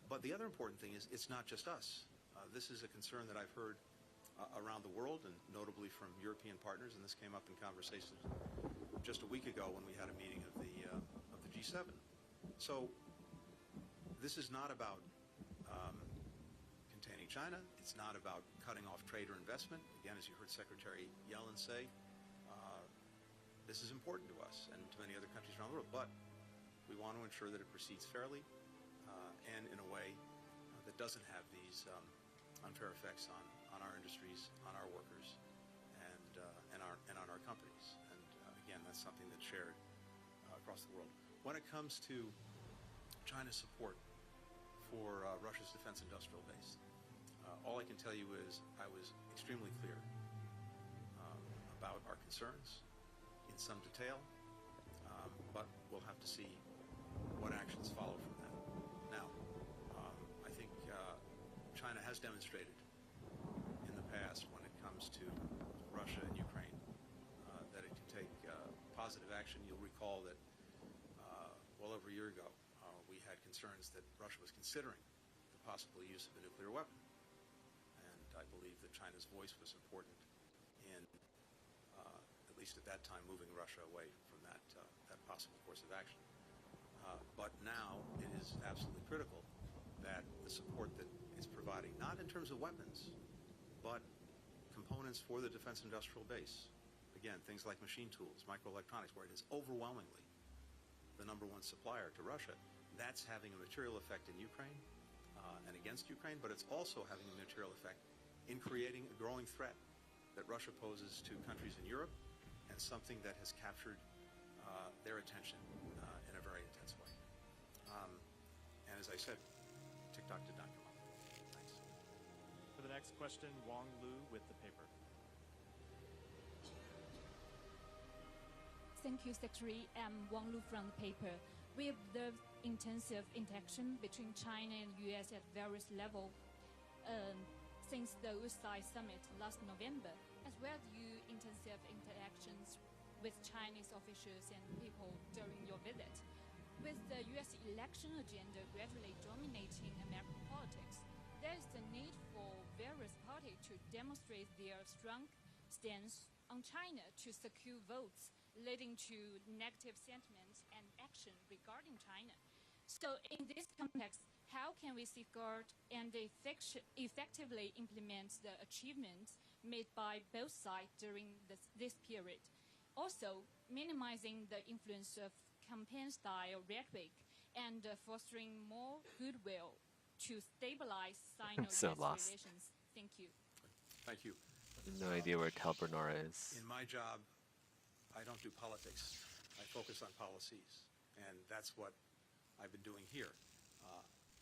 But the other important thing is it's not just us. This is a concern that I've heard around the world, and notably from European partners, and this came up in conversations just a week ago when we had a meeting of the G7. So this is not about containing China. It's not about cutting off trade or investment. Again, as you heard Secretary Yellen say, this is important to us and to many other countries around the world, but we want to ensure that it proceeds fairly and in a way that doesn't have these unfair effects on our industries, on our workers, and on our companies. And again, that's something that's shared across the world. When it comes to China's support for Russia's defense industrial base, all I can tell you is I was extremely clear about our concerns in some detail, but we'll have to see what actions follow from that. Now, I think China has demonstrated in the past when it comes to Russia and Ukraine that it can take positive action. You'll recall that well over a year ago, we had concerns that Russia was considering the possible use of a nuclear weapon. And I believe that China's voice was important in, at least at that time, moving Russia away from that possible course of action. But now it is absolutely critical that the support that it's providing, not in terms of weapons, but components for the defense industrial base. Again, things like machine tools, microelectronics, where it is overwhelmingly the #1 supplier to Russia. That's having a material effect in Ukraine and against Ukraine, but it's also having a material effect in creating a growing threat that Russia poses to countries in Europe, and something that has captured their attention in a very intense way. And as I said, TikTok did not come up. Thanks. For the next question, Wong Lu with the paper. Thank you, Secretary. I'm Wang Lu from the paper. We observed intensive interaction between China and the U.S. at various levels since the USI summit last November, as well as intensive interactions with Chinese officials and people during your visit. With the U.S. election agenda gradually dominating American politics, there is the need for various parties to demonstrate their strong stance on China to secure votes, leading to negative sentiments and action regarding China. So in this context, how can we safeguard and effectively implement the achievements made by both sides during this period? Also, minimizing the influence of campaign-style rhetoric and fostering more goodwill to stabilize Sino-US relations. Thank you. Thank you. No idea where Calbernora is. In my job, I don't do politics. I focus on policies, and that's what I've been doing here.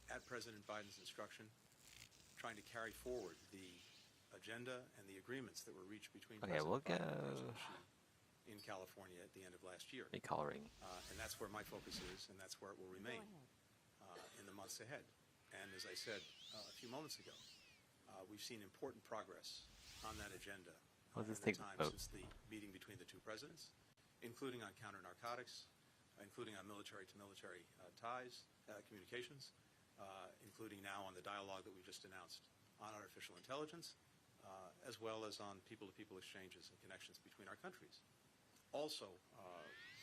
At President Biden's instruction, trying to carry forward the agenda and the agreements that were reached between President Biden and President Xi in California at the end of last year. Recoloring. And that's where my focus is, and that's where it will remain in the months ahead. And as I said a few moments ago, we've seen important progress on that agenda in the time since the meeting between the two presidents, including on counter-narcotics, including on military-to-military ties, communications, including now on the dialogue that we just announced on artificial intelligence, as well as on people-to-people exchanges and connections between our countries. Also,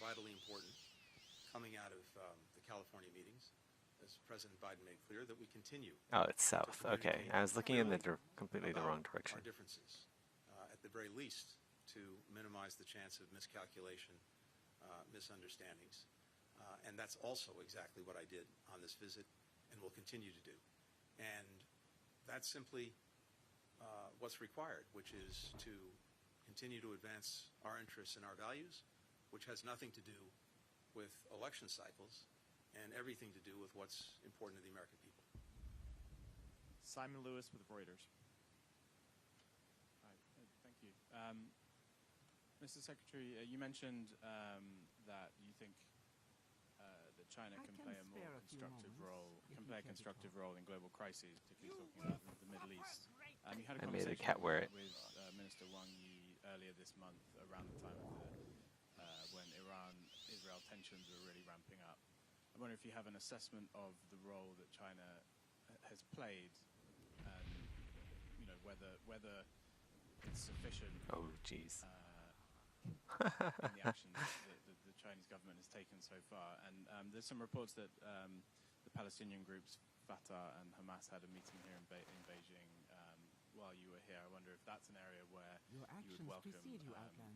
vitally important, coming out of the California meetings, as President Biden made clear, that we continue. Oh, it's south. Okay, I was looking in the completely the wrong direction. Our differences, at the very least, to minimize the chance of miscalculation, misunderstandings, And that's also exactly what I did on this visit and will continue to do. And that's simply what's required, which is to continue to advance our interests and our values, which has nothing to do with election cycles and everything to do with what's important to the American people. Simon Lewis with Reuters. Hi, thank you. Mr. Secretary, you mentioned that you think that China can play a more constructive role in global crises, particularly talking about the Middle East. You had a I made a conversation cat wear it. with Minister Wang Yi earlier this month, around the time of when Iran-Israel tensions were really ramping up. I wonder if you have an assessment of the role that China has played, and whether it's sufficient. Oh, jeez. In the actions that the Chinese government has taken so far. And there's some reports that the Palestinian groups Fatah and Hamas had a meeting here in Beijing while you were here. I wonder if that's an area where you would welcome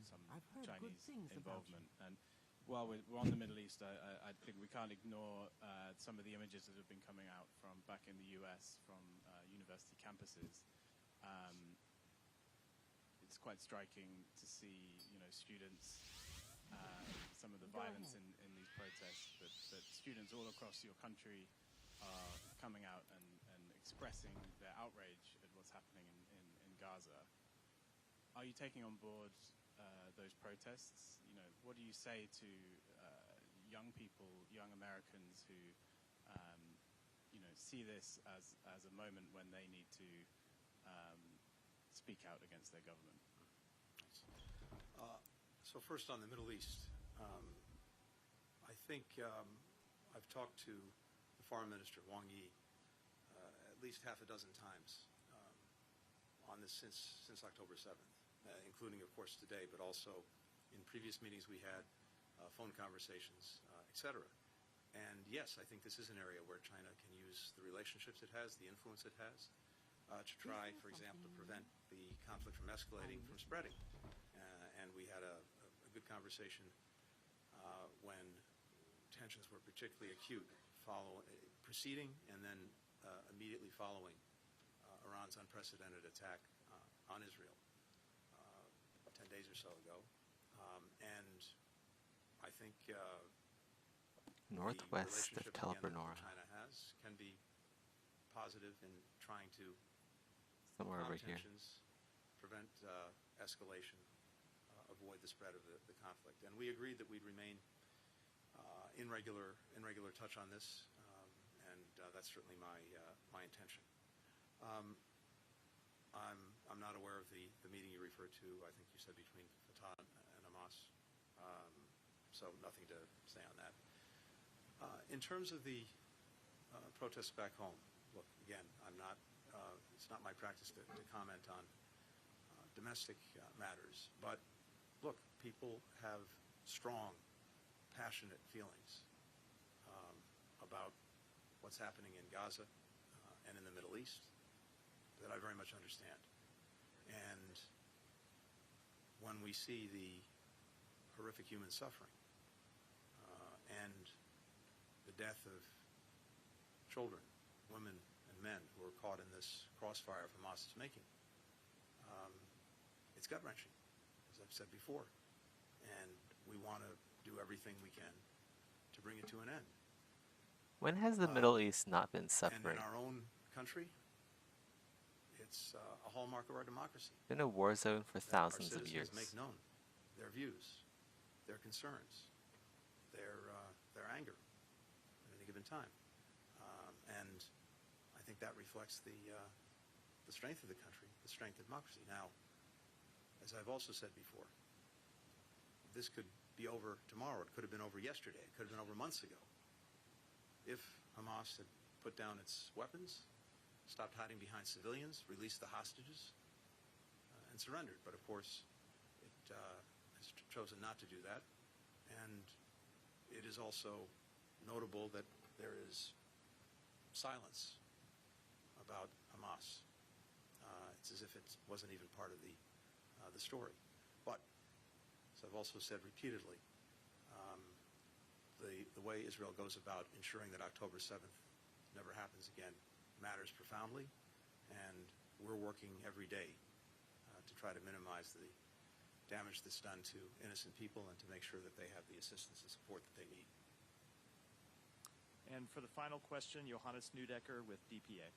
some Chinese involvement. And while we're on the Middle East, I think we can't ignore some of the images that have been coming out from back in the US from university campuses. It's quite striking to see, students, some of the violence in these protests, but students all across your country are coming out and expressing their outrage at what's happening in Gaza. Are you taking on board those protests? What do you say to young people, young Americans who, see this as a moment when they need to speak out against their government? So first on the Middle East, I think I've talked to the Foreign Minister, Wang Yi, at least half a dozen times on this since October 7th, including, of course, today, but also in previous meetings we had, phone conversations, etc. And yes, I think this is an area where China can use the relationships it has, the influence it has, to try, for example, to prevent the conflict from escalating, from spreading. And we had a good conversation when tensions were particularly acute, preceding and then immediately following Iran's unprecedented attack on Israel 10 days or so ago. And I think northwest of Tel Bernora, China has can be positive in trying to somewhere over here, tensions, prevent escalation, avoid the spread of the conflict. And we agreed that we'd remain in regular touch on this, and that's certainly my intention. I'm not aware of the meeting you referred to. I think you said between Fatah and Hamas, so nothing to say on that. In terms of the protests back home, look, again, it's not my practice to comment on domestic matters, but look, people have strong, passionate feelings about what's happening in Gaza and in the Middle East that I very much understand. And when we see the horrific human suffering and the death of children, women, and men who are caught in this crossfire of Hamas's making, it's gut-wrenching, as I've said before. And we want to do everything we can to bring it to an end. When has the Middle East not been suffering? And in our own country, it's a hallmark of our democracy. Been a war zone for thousands of years. Make known their views, their concerns, their anger at any given time, and I think that reflects the strength of the country, the strength of democracy. Now, as I've also said before, this could be over tomorrow. It could have been over yesterday. It could have been over months ago. If Hamas had put down its weapons, stopped hiding behind civilians, released the hostages, and surrendered. But of course, it has chosen not to do that. And it is also notable that there is silence about Hamas. It's as if it wasn't even part of the story. But, as I've also said repeatedly, the way Israel goes about ensuring that October 7th never happens again matters profoundly, and we're working every day to try to minimize the damage that's done to innocent people and to make sure that they have the assistance and support that they need. And for the final question, Johannes Neudecker with DPA.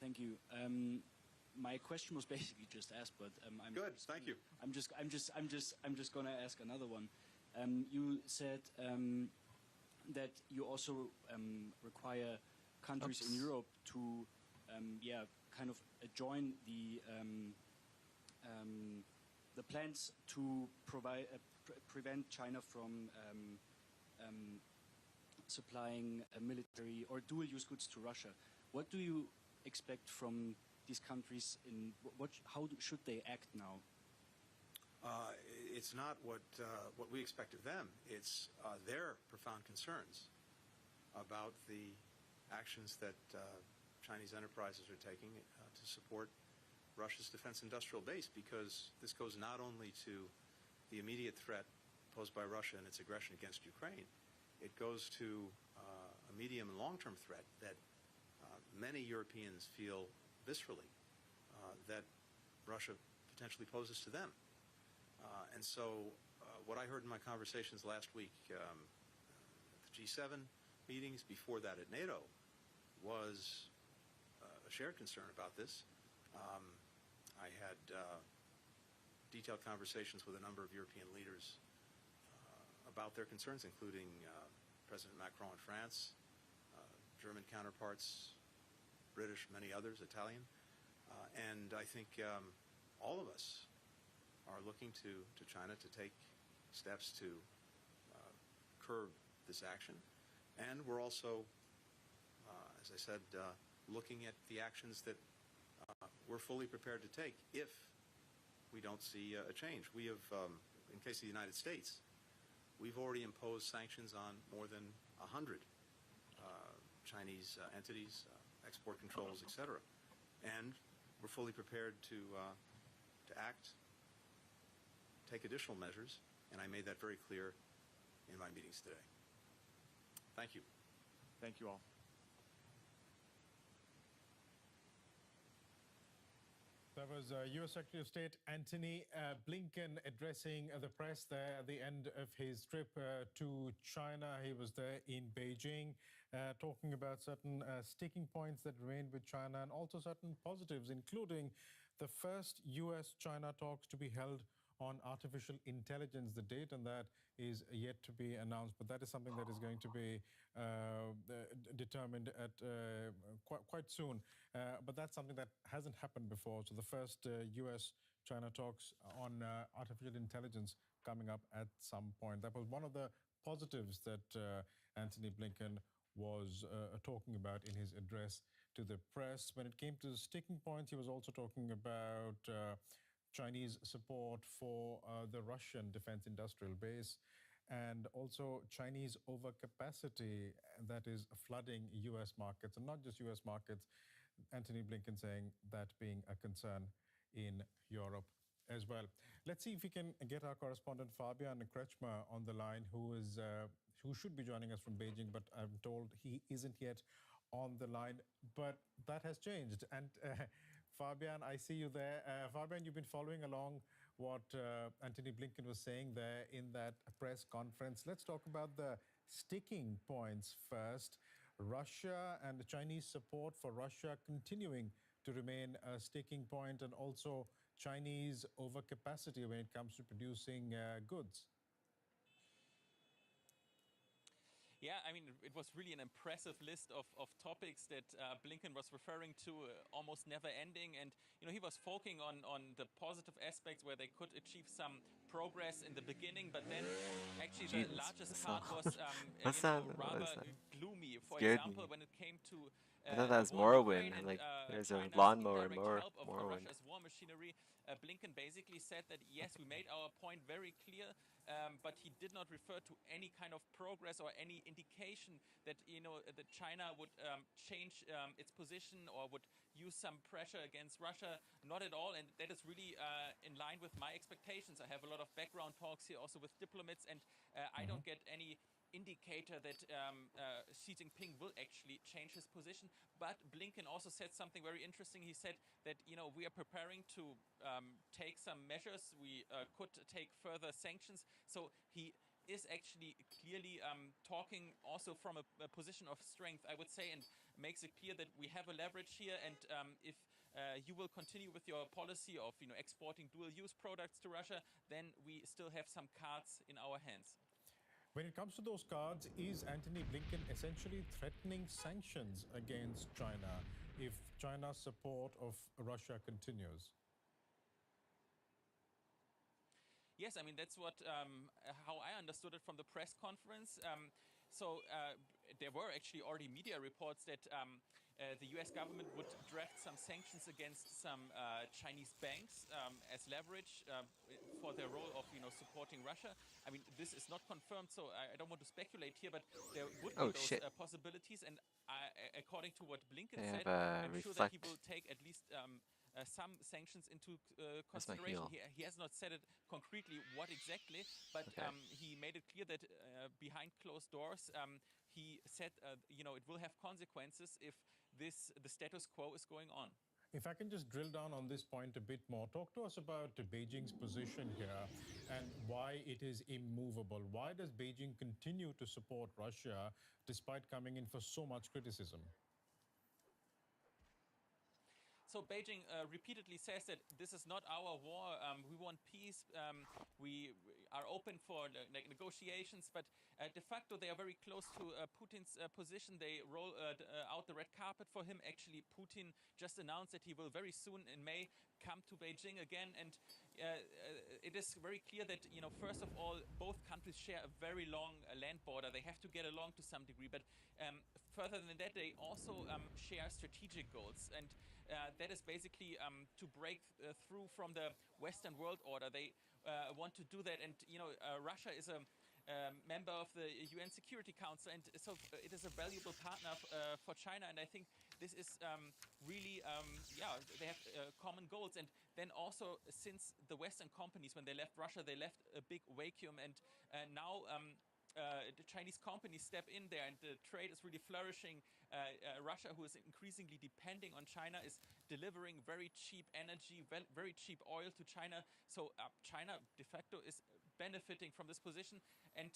Thank you. My question was basically just asked, but I'm good. Thank you. I'm just going to ask another one. You said that you also require countries in Europe to, kind of join the plans to provide prevent China from supplying military or dual-use goods to Russia. What do you expect from these countries? How should they act now? It's not what we expect of them. It's their profound concerns about the actions that Chinese enterprises are taking to support Russia's defense industrial base, because this goes not only to the immediate threat posed by Russia and its aggression against Ukraine, it goes to a medium and long-term threat that many Europeans feel viscerally that Russia potentially poses to them. And so what I heard in my conversations last week at the G7 meetings, before that at NATO, was a shared concern about this. I had detailed conversations with a number of European leaders about their concerns, including President Macron in France, German counterparts, British, many others, Italian. And I think all of us are looking to China to take steps to curb this action. And we're also, as I said, looking at the actions that we're fully prepared to take if we don't see a change. We have, in case of the United States, we've already imposed sanctions on more than 100 Chinese entities, export controls, etc. And we're fully prepared to act, take additional measures, and I made that very clear in my meetings today. Thank you. Thank you all. That was U.S. Secretary of State Antony Blinken addressing the press there at the end of his trip to China. He was there in Beijing, talking about certain sticking points that remain with China and also certain positives, including the first U.S.-China talks to be held on artificial intelligence. The date on that is yet to be announced, but that is something that is going to be determined at quite soon. But that's something that hasn't happened before. So the first U.S.-China talks on artificial intelligence coming up at some point. That was one of the positives that Antony Blinken was talking about in his address to the press. When it came to the sticking points, he was also talking about Chinese support for the Russian defense industrial base and also Chinese overcapacity that is flooding U.S. markets, and not just U.S. markets. Antony Blinken saying that being a concern in Europe as well. Let's see if we can get our correspondent Fabian Kretschmer on the line, who should be joining us from Beijing, but I'm told he isn't yet on the line. But that has changed. And Fabian, I see you there. Fabian, you've been following along what Antony Blinken was saying there in that press conference. Let's talk about the sticking points first. Russia and the Chinese support for Russia continuing to remain a sticking point, and also Chinese overcapacity when it comes to producing goods. Yeah, I mean, it was really an impressive list of topics that Blinken was referring to, almost never ending. And, you know, he was focusing on the positive aspects where they could achieve some progress in the beginning, but then actually the largest part was rather gloomy. For example, when it came to I thought that was Morrowind, like there's a lawnmower in Morrowind. Russia's war machinery, Blinken basically said that, yes, we made our point very clear, but he did not refer to any kind of progress or any indication that that China would change its position or would use some pressure against Russia. Not at all, and that is really in line with my expectations. I have a lot of background talks here also with diplomats, and I don't get any indicator that Xi Jinping will actually change his position. But Blinken also said something very interesting. He said that we are preparing to take some measures. We could take further sanctions. So he is actually clearly talking also from a position of strength, I would say, and makes it clear that we have a leverage here. And if you will continue with your policy of exporting dual-use products to Russia, then we still have some cards in our hands. When it comes to those cards, is Antony Blinken essentially threatening sanctions against China if China's support of Russia continues? Yes, I mean, that's what how I understood it from the press conference. So there were actually already media reports that the US government would draft some sanctions against some Chinese banks as leverage for their role of supporting Russia. I mean, this is not confirmed, so I don't want to speculate here, but there would be those possibilities. And according to what Blinken said, I'm sure that he will take at least some sanctions into consideration. He has not said it concretely what exactly, but he made it clear that behind closed doors, he said, it will have consequences if the status quo is going on. If I can just drill down on this point a bit more, talk to us about Beijing's position here and why it is immovable. Why does Beijing continue to support Russia despite coming in for so much criticism? So Beijing repeatedly says that this is not our war. We want peace. We are open for negotiations, but de facto they are very close to Putin's position. They roll out the red carpet for him. Actually, Putin just announced that he will very soon in May come to Beijing again, and it is very clear that first of all, both countries share a very long land border. They have to get along to some degree, but further than that, they also share strategic goals, and that is basically to break through from the Western world order. They want to do that, and Russia is a member of the UN Security Council, and so it is a valuable partner for China. And I think this is really, they have common goals. And then also, since the Western companies, when they left Russia, they left a big vacuum, and now the Chinese companies step in there, and the trade is really flourishing. Russia, who is increasingly depending on China, is delivering very cheap energy, very cheap oil to China. So China de facto is benefiting from this position. And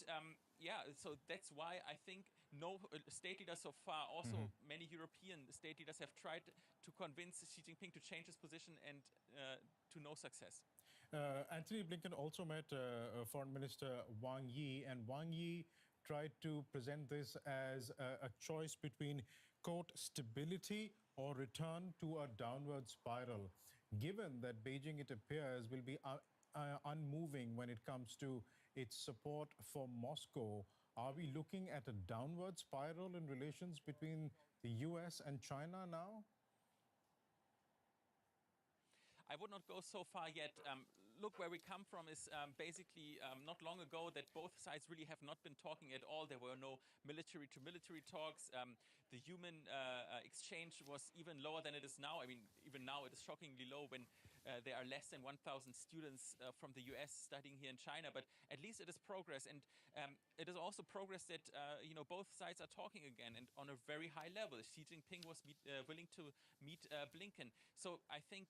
so that's why I think no state leader so far, also many European state leaders have tried to convince Xi Jinping to change his position, and to no success. Antony Blinken also met Foreign Minister Wang Yi, and Wang Yi tried to present this as a choice between, quote, stability or return to a downward spiral. Given that Beijing, it appears, will be unmoving when it comes to its support for Moscow, are we looking at a downward spiral in relations between the US and China now? I would not go so far yet. Look, where we come from is basically not long ago that both sides really have not been talking at all. There were no military-to-military talks. The human exchange was even lower than it is now. I mean, even now it is shockingly low when there are less than 1,000 students from the US studying here in China. But at least it is progress. And it is also progress that, both sides are talking again, and on a very high level. Xi Jinping was willing to meet Blinken. So I think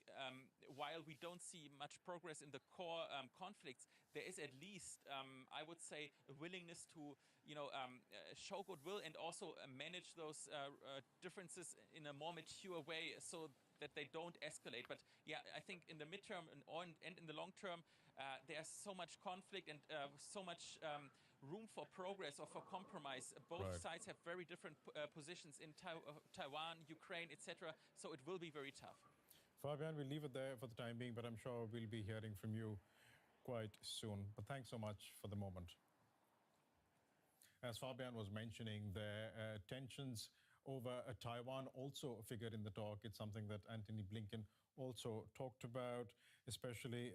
while we don't see much progress in the core conflicts, there is at least, I would say, a willingness to, show goodwill and also manage those differences in a more mature way, so that they don't escalate. But yeah, I think in the midterm and in the long term, there's so much conflict and so much room for progress or for compromise. Both sides have very different positions in Taiwan, Ukraine, etc. So it will be very tough. Fabian, we'll leave it there for the time being, but I'm sure we'll be hearing from you quite soon. But thanks so much for the moment. As Fabian was mentioning, there tensions over Taiwan also figured in the talk. It's something that Antony Blinken also talked about, especially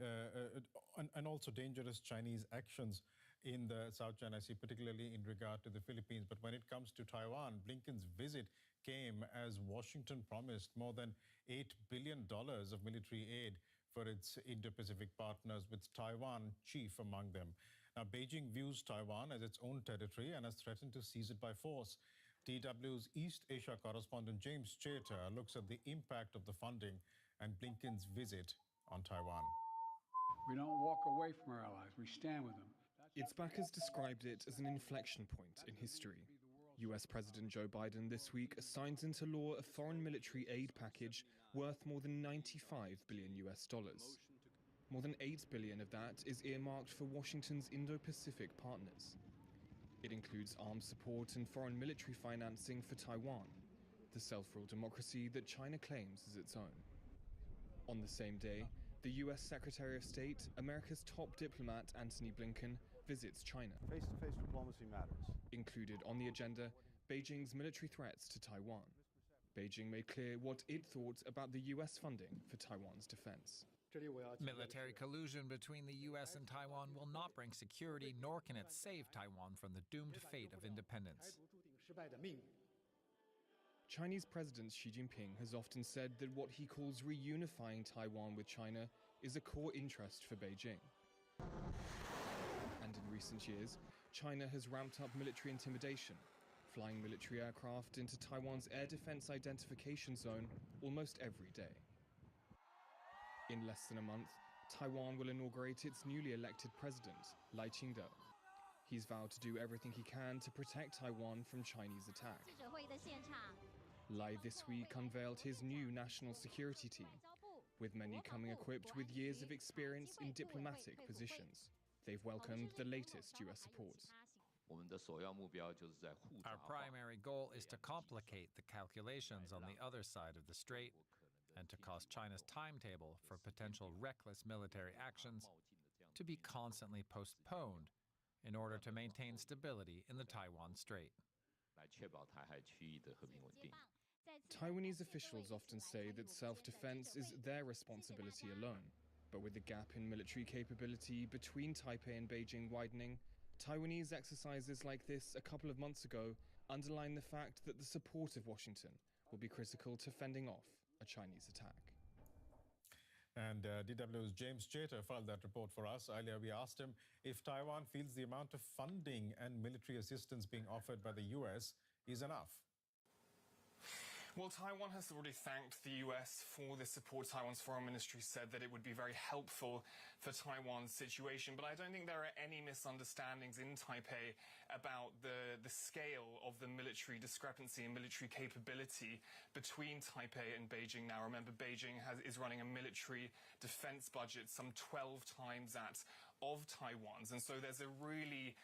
and also dangerous Chinese actions in the South China Sea, particularly in regard to the Philippines. But when it comes to Taiwan, Blinken's visit came as Washington promised more than $8 billion of military aid for its Indo-Pacific partners, with Taiwan chief among them. Now, Beijing views Taiwan as its own territory and has threatened to seize it by force. DW's East Asia correspondent James Chater looks at the impact of the funding and Blinken's visit on Taiwan. We don't walk away from our allies. We stand with them. Its backers described it as an inflection point in history. US President Joe Biden this week signs into law a foreign military aid package worth more than $95 billion. More than $8 billion of that is earmarked for Washington's Indo-Pacific partners. It includes arms support and foreign military financing for Taiwan, the self-ruled democracy that China claims as its own. On the same day, the US Secretary of State, America's top diplomat Antony Blinken, visits China. Face-to-face diplomacy matters. Included on the agenda, Beijing's military threats to Taiwan. Beijing made clear what it thought about the US funding for Taiwan's defense. Military collusion between the US and Taiwan will not bring security, nor can it save Taiwan from the doomed fate of independence. Chinese President Xi Jinping has often said that what he calls reunifying Taiwan with China is a core interest for Beijing. And in recent years, China has ramped up military intimidation, flying military aircraft into Taiwan's air defense identification zone almost every day. In less than a month, Taiwan will inaugurate its newly elected president, Lai Ching-te. He's vowed to do everything he can to protect Taiwan from Chinese attack. Lai this week unveiled his new national security team, with many coming equipped with years of experience in diplomatic positions. They've welcomed the latest US support. Our primary goal is to complicate the calculations on the other side of the strait and to cause China's timetable for potential reckless military actions to be constantly postponed in order to maintain stability in the Taiwan Strait. Taiwanese officials often say that self-defense is their responsibility alone. But with the gap in military capability between Taipei and Beijing widening, Taiwanese exercises like this a couple of months ago underline the fact that the support of Washington will be critical to fending off a Chinese attack. And DW's James Chater filed that report for us. Earlier, we asked him if Taiwan feels the amount of funding and military assistance being offered by the US is enough. Well, Taiwan has already thanked the US for this support. Taiwan's foreign ministry said that it would be very helpful for Taiwan's situation, but I don't think there are any misunderstandings in Taipei about the scale of the military discrepancy and military capability between Taipei and Beijing now. Remember, Beijing is running a military defense budget some 12 times that of Taiwan's, and so there's a really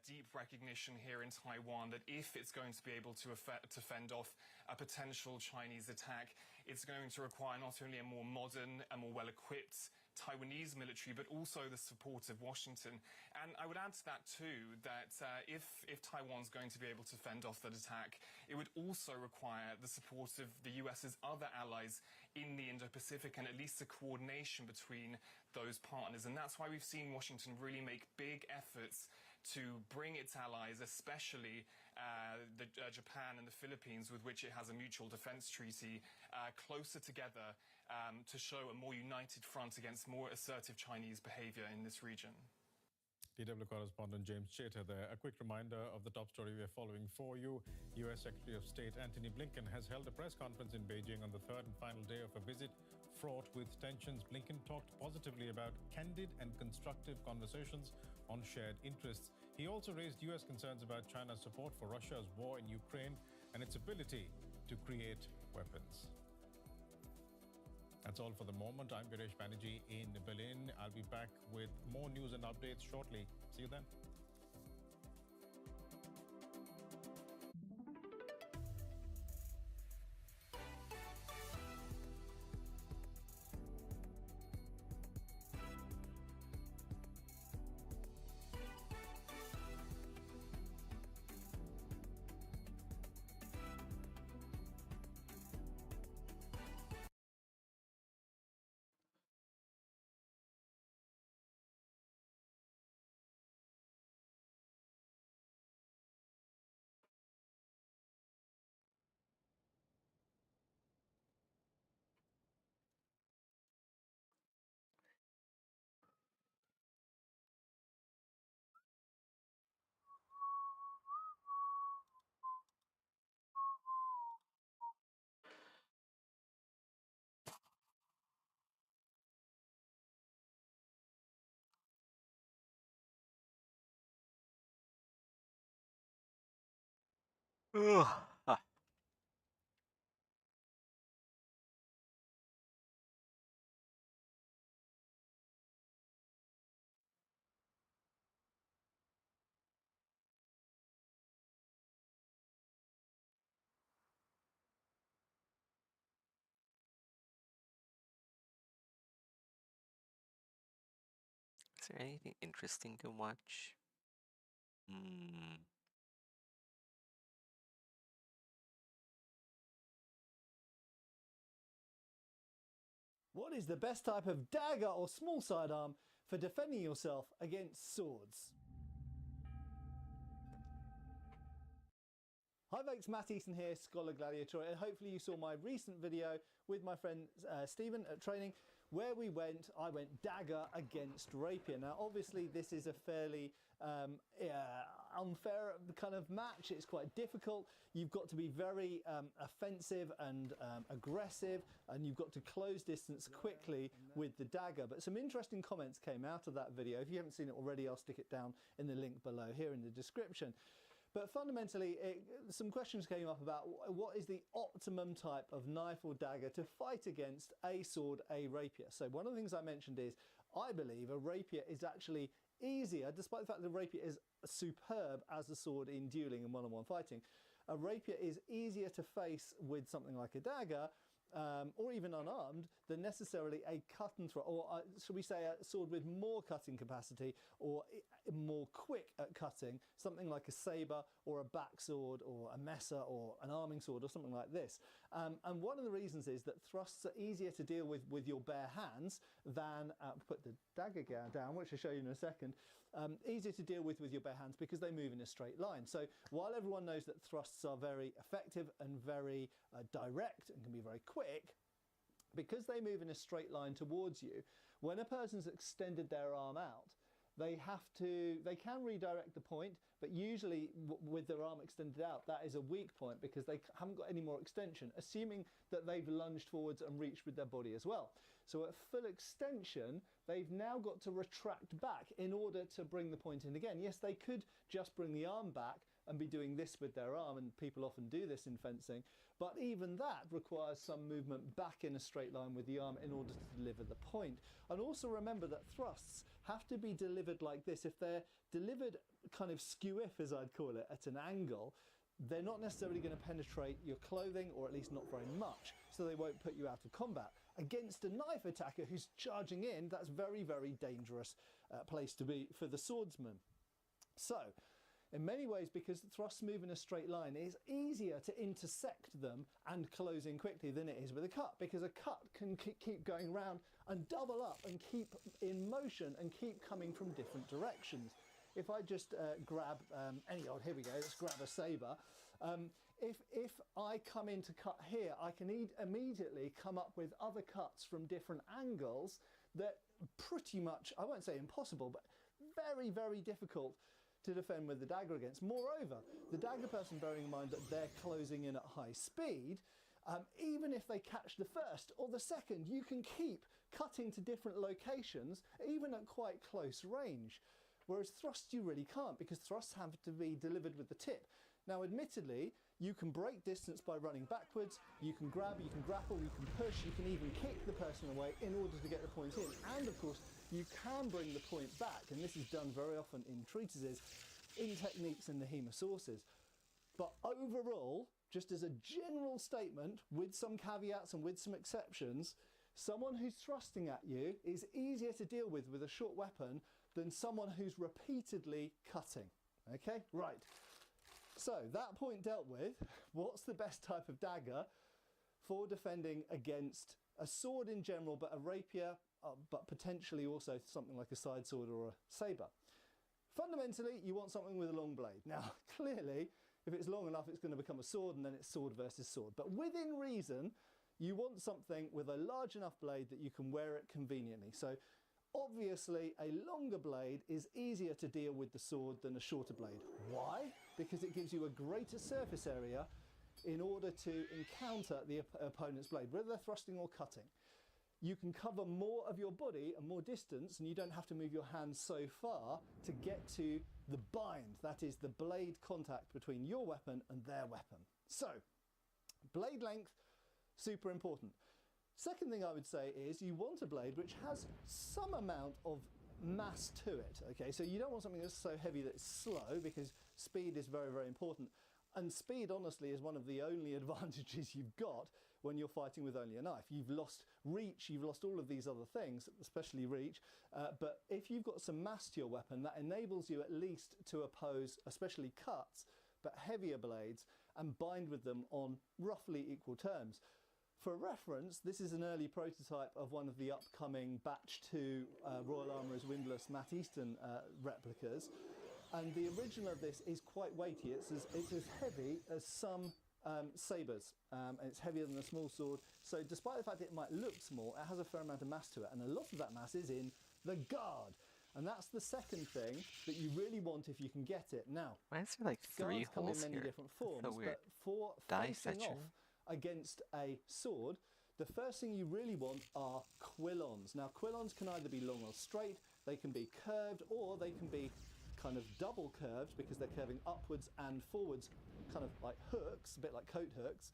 deep recognition here in Taiwan that if it's going to be able to fend off a potential Chinese attack, it's going to require not only a more modern and more well-equipped Taiwanese military, but also the support of Washington. And I would add to that too, that if Taiwan's going to be able to fend off that attack, it would also require the support of the US's other allies in the Indo-Pacific, and at least a coordination between those partners. And that's why we've seen Washington really make big efforts to bring its allies, especially Japan and the Philippines, with which it has a mutual defense treaty, closer together to show a more united front against more assertive Chinese behavior in this region. DW correspondent James Chater there. A quick reminder of the top story we are following for you. U.S. Secretary of State Antony Blinken has held a press conference in Beijing on the third and final day of a visit fraught with tensions. Blinken talked positively about candid and constructive conversations on shared interests. He also raised U.S. concerns about China's support for Russia's war in Ukraine and its ability to create weapons. That's all for the moment. I'm Girish Banerjee in Berlin. I'll be back with more news and updates shortly. See you then. Ugh. Ah. Is there anything interesting to watch? Hmm. What is the best type of dagger or small sidearm for defending yourself against swords? Hi folks, Matt Easton here, Scholar Gladiator, and hopefully you saw my recent video with my friend Stephen at training where I went dagger against rapier. Now obviously this is a fairly unfair kind of match. It's quite difficult. You've got to be very offensive and aggressive, and you've got to close distance quickly with the dagger. But some interesting comments came out of that video. If you haven't seen it already, I'll stick it down in the link below here in the description. But fundamentally, some questions came up about what is the optimum type of knife or dagger to fight against a sword, a rapier. So one of the things I mentioned is, I believe a rapier is actually easier, despite the fact that a rapier is superb as a sword in dueling and one-on-one fighting. A rapier is easier to face with something like a dagger, or even unarmed, than necessarily a cut and throw, or should we say a sword with more cutting capacity or more quick at cutting, something like a saber or a backsword or a messer or an arming sword or something like this. And one of the reasons is that thrusts are easier to deal with your bare hands than, put the dagger down, which I'll show you in a second, easier to deal with your bare hands because they move in a straight line. So while everyone knows that thrusts are very effective and very direct and can be very quick, because they move in a straight line towards you, when a person's extended their arm out, they can redirect the point, but usually with their arm extended out, that is a weak point because they haven't got any more extension, assuming that they've lunged forwards and reached with their body as well. So at full extension, they've now got to retract back in order to bring the point in again. Yes, they could just bring the arm back and be doing this with their arm, and people often do this in fencing, but even that requires some movement back in a straight line with the arm in order to deliver the point. And also remember that thrusts have to be delivered like this. If they're delivered kind of skew-if, as I'd call it, at an angle, they're not necessarily going to penetrate your clothing, or at least not very much, so they won't put you out of combat. Against a knife attacker who's charging in, that's very, very dangerous place to be for the swordsman. So, in many ways, because thrusts move in a straight line, it's easier to intersect them and close in quickly than it is with a cut, because a cut can keep going round and double up and keep in motion and keep coming from different directions. If I just grab here we go, let's grab a saber. If I come in to cut here, I can immediately come up with other cuts from different angles that pretty much, I won't say impossible, but very, very difficult to defend with the dagger against. Moreover, the dagger person, bearing in mind that they're closing in at high speed, even if they catch the first or the second, you can keep cutting to different locations, even at quite close range. Whereas thrusts you really can't, because thrusts have to be delivered with the tip. Now admittedly, you can break distance by running backwards, you can grab, you can grapple, you can push, you can even kick the person away in order to get the point in. And of course, you can bring the point back, and this is done very often in treatises, in techniques in the HEMA sources. But overall, just as a general statement, with some caveats and with some exceptions, someone who's thrusting at you is easier to deal with a short weapon than someone who's repeatedly cutting. Okay, right. So that point dealt with, what's the best type of dagger for defending against a sword in general, but a rapier, but potentially also something like a side sword or a saber? Fundamentally, you want something with a long blade. Now, clearly, if it's long enough, it's going to become a sword, and then it's sword versus sword. But within reason, you want something with a large enough blade that you can wear it conveniently. So obviously, a longer blade is easier to deal with the sword than a shorter blade. Why? Because it gives you a greater surface area in order to encounter the opponent's blade, whether they're thrusting or cutting. You can cover more of your body and more distance, and you don't have to move your hands so far to get to the bind, that is the blade contact between your weapon and their weapon. So, blade length, super important. Second thing I would say is you want a blade which has some amount of mass to it, okay? So you don't want something that's so heavy that it's slow, because speed is very, very important. And speed, honestly, is one of the only advantages you've got when you're fighting with only a knife. You've lost reach, you've lost all of these other things, especially reach, but if you've got some mass to your weapon, that enables you at least to oppose, especially cuts, but heavier blades, and bind with them on roughly equal terms. For reference, this is an early prototype of one of the upcoming Batch 2 Royal Armourers Windlass Matt Easton replicas, and the original of this is quite weighty. It's as heavy as some sabres, and it's heavier than a small sword, so despite the fact it might look small, it has a fair amount of mass to it, and a lot of that mass is in the guard. And that's the second thing that you really want if you can get it. Now, why is there like 3 guards come in holes many here? different forms, so weird. but for facing Dissection. off against a sword, the first thing you really want are quillons. Now, quillons can either be long or straight, they can be curved, or they can be kind of double curved because they're curving upwards and forwards, kind of like hooks, a bit like coat hooks.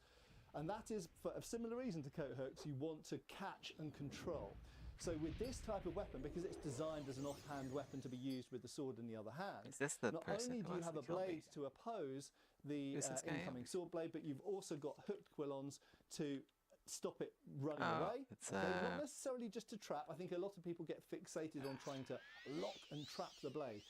And that is, for a similar reason to coat hooks, you want to catch and control. So with this type of weapon, because it's designed as an offhand weapon to be used with the sword in the other hand, Is this the not person only who do you wants have to a kill me? blade to oppose the Who's this guy? incoming sword blade, but you've also got hooked quillons to stop it running Oh, away. it's, Okay, not necessarily just to trap. I think a lot of people get fixated on trying to lock and trap the blade.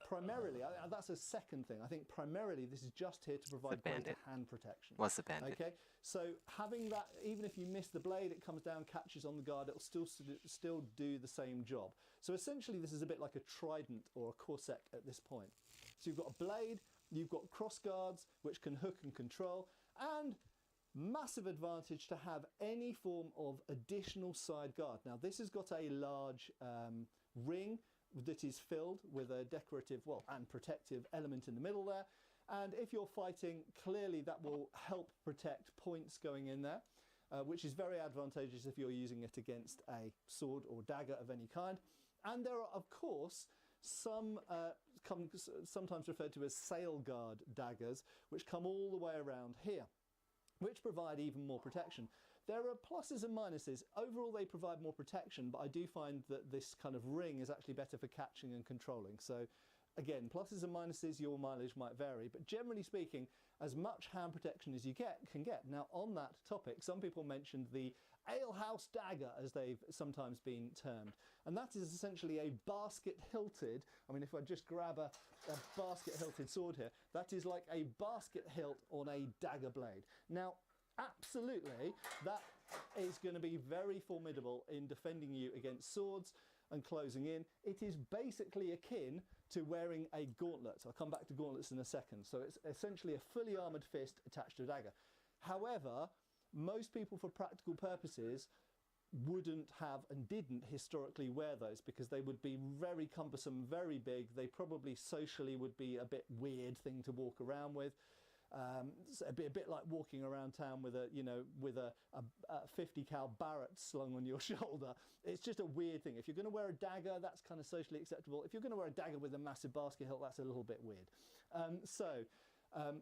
Primarily, that's a second thing. I think primarily this is just here to provide greater bandit. hand protection. What's the bandit? Okay, so having that, even if you miss the blade, it comes down, catches on the guard, it'll still do the same job. So essentially this is a bit like a trident or a corset at this point. So you've got a blade, you've got cross guards which can hook and control, and massive advantage to have any form of additional side guard. Now this has got a large ring that is filled with a decorative, and protective element in the middle there. And if you're fighting, clearly that will help protect points going in there, which is very advantageous if you're using it against a sword or dagger of any kind. And there are, of course, some sometimes referred to as sail guard daggers, which come all the way around here, which provide even more protection. There are pluses and minuses. Overall, they provide more protection, but I do find that this kind of ring is actually better for catching and controlling. So again, pluses and minuses, your mileage might vary, but generally speaking, as much hand protection as you can get. Now, on that topic, some people mentioned the alehouse dagger, as they've sometimes been termed, and that is essentially a basket-hilted, I mean, if I just grab a basket-hilted sword here, that is like a basket hilt on a dagger blade. Now, absolutely, that is going to be very formidable in defending you against swords and closing in. It is basically akin to wearing a gauntlet. I'll come back to gauntlets in a second. So it's essentially a fully armoured fist attached to a dagger. However, most people, for practical purposes, wouldn't have and didn't historically wear those because they would be very cumbersome, very big. They probably socially would be a bit weird thing to walk around with. It's a bit like walking around town with a 50 cal Barrett slung on your shoulder. It's just a weird thing. If you're going to wear a dagger, that's kind of socially acceptable. If you're going to wear a dagger with a massive basket hilt, that's a little bit weird.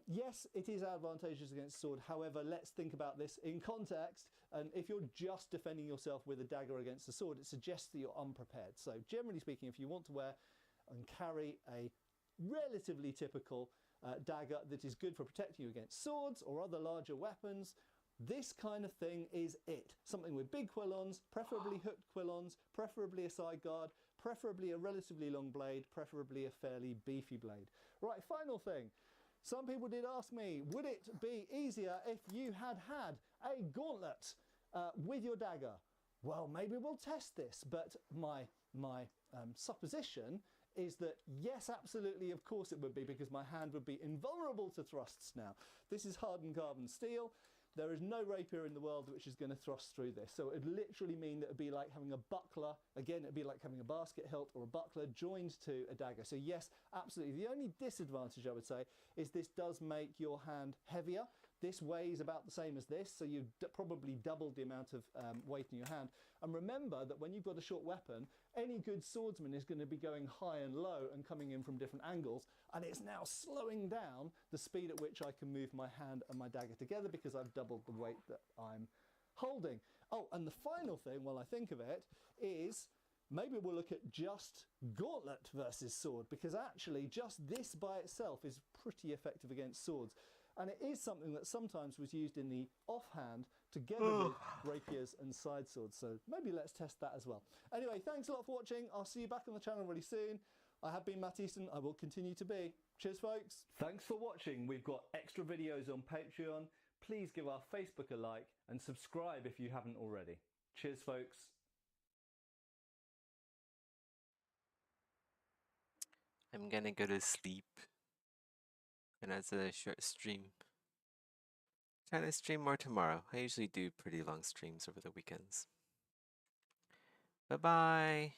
Yes, it is advantageous against sword. However, let's think about this in context. And if you're just defending yourself with a dagger against a sword, it suggests that you're unprepared. So generally speaking, if you want to wear and carry a relatively typical dagger that is good for protecting you against swords or other larger weapons, this kind of thing is it. Something with big quillons, preferably hooked quillons, preferably a side guard, preferably a relatively long blade, preferably a fairly beefy blade. Right, final thing. Some people did ask me, would it be easier if you had a gauntlet with your dagger? Well, maybe we'll test this, but my supposition is that yes, absolutely, of course it would be, because my hand would be invulnerable to thrusts now. This is hardened carbon steel. There is no rapier in the world which is going to thrust through this. So it would literally mean that it would be like having a buckler. Again, it would be like having a basket hilt or a buckler joined to a dagger. So yes, absolutely. The only disadvantage, I would say, is this does make your hand heavier. this weighs about the same as this, so you've probably doubled the amount of weight in your hand. And remember that when you've got a short weapon, any good swordsman is going to be going high and low and coming in from different angles, and it's now slowing down the speed at which I can move my hand and my dagger together because I've doubled the weight that I'm holding. Oh, and the final thing, while I think of it, is maybe we'll look at just gauntlet versus sword, because actually just this by itself is pretty effective against swords. And it is something that sometimes was used in the offhand together with rapiers and side swords. So maybe let's test that as well. Anyway, thanks a lot for watching. I'll see you back on the channel really soon. I have been Matt Easton. I will continue to be. Cheers, folks. Thanks for watching. We've got extra videos on Patreon. Please give our Facebook a like and subscribe if you haven't already. Cheers, folks. I'm gonna go to sleep. And that's a short stream. Try to stream more tomorrow. I usually do pretty long streams over the weekends. Bye-bye.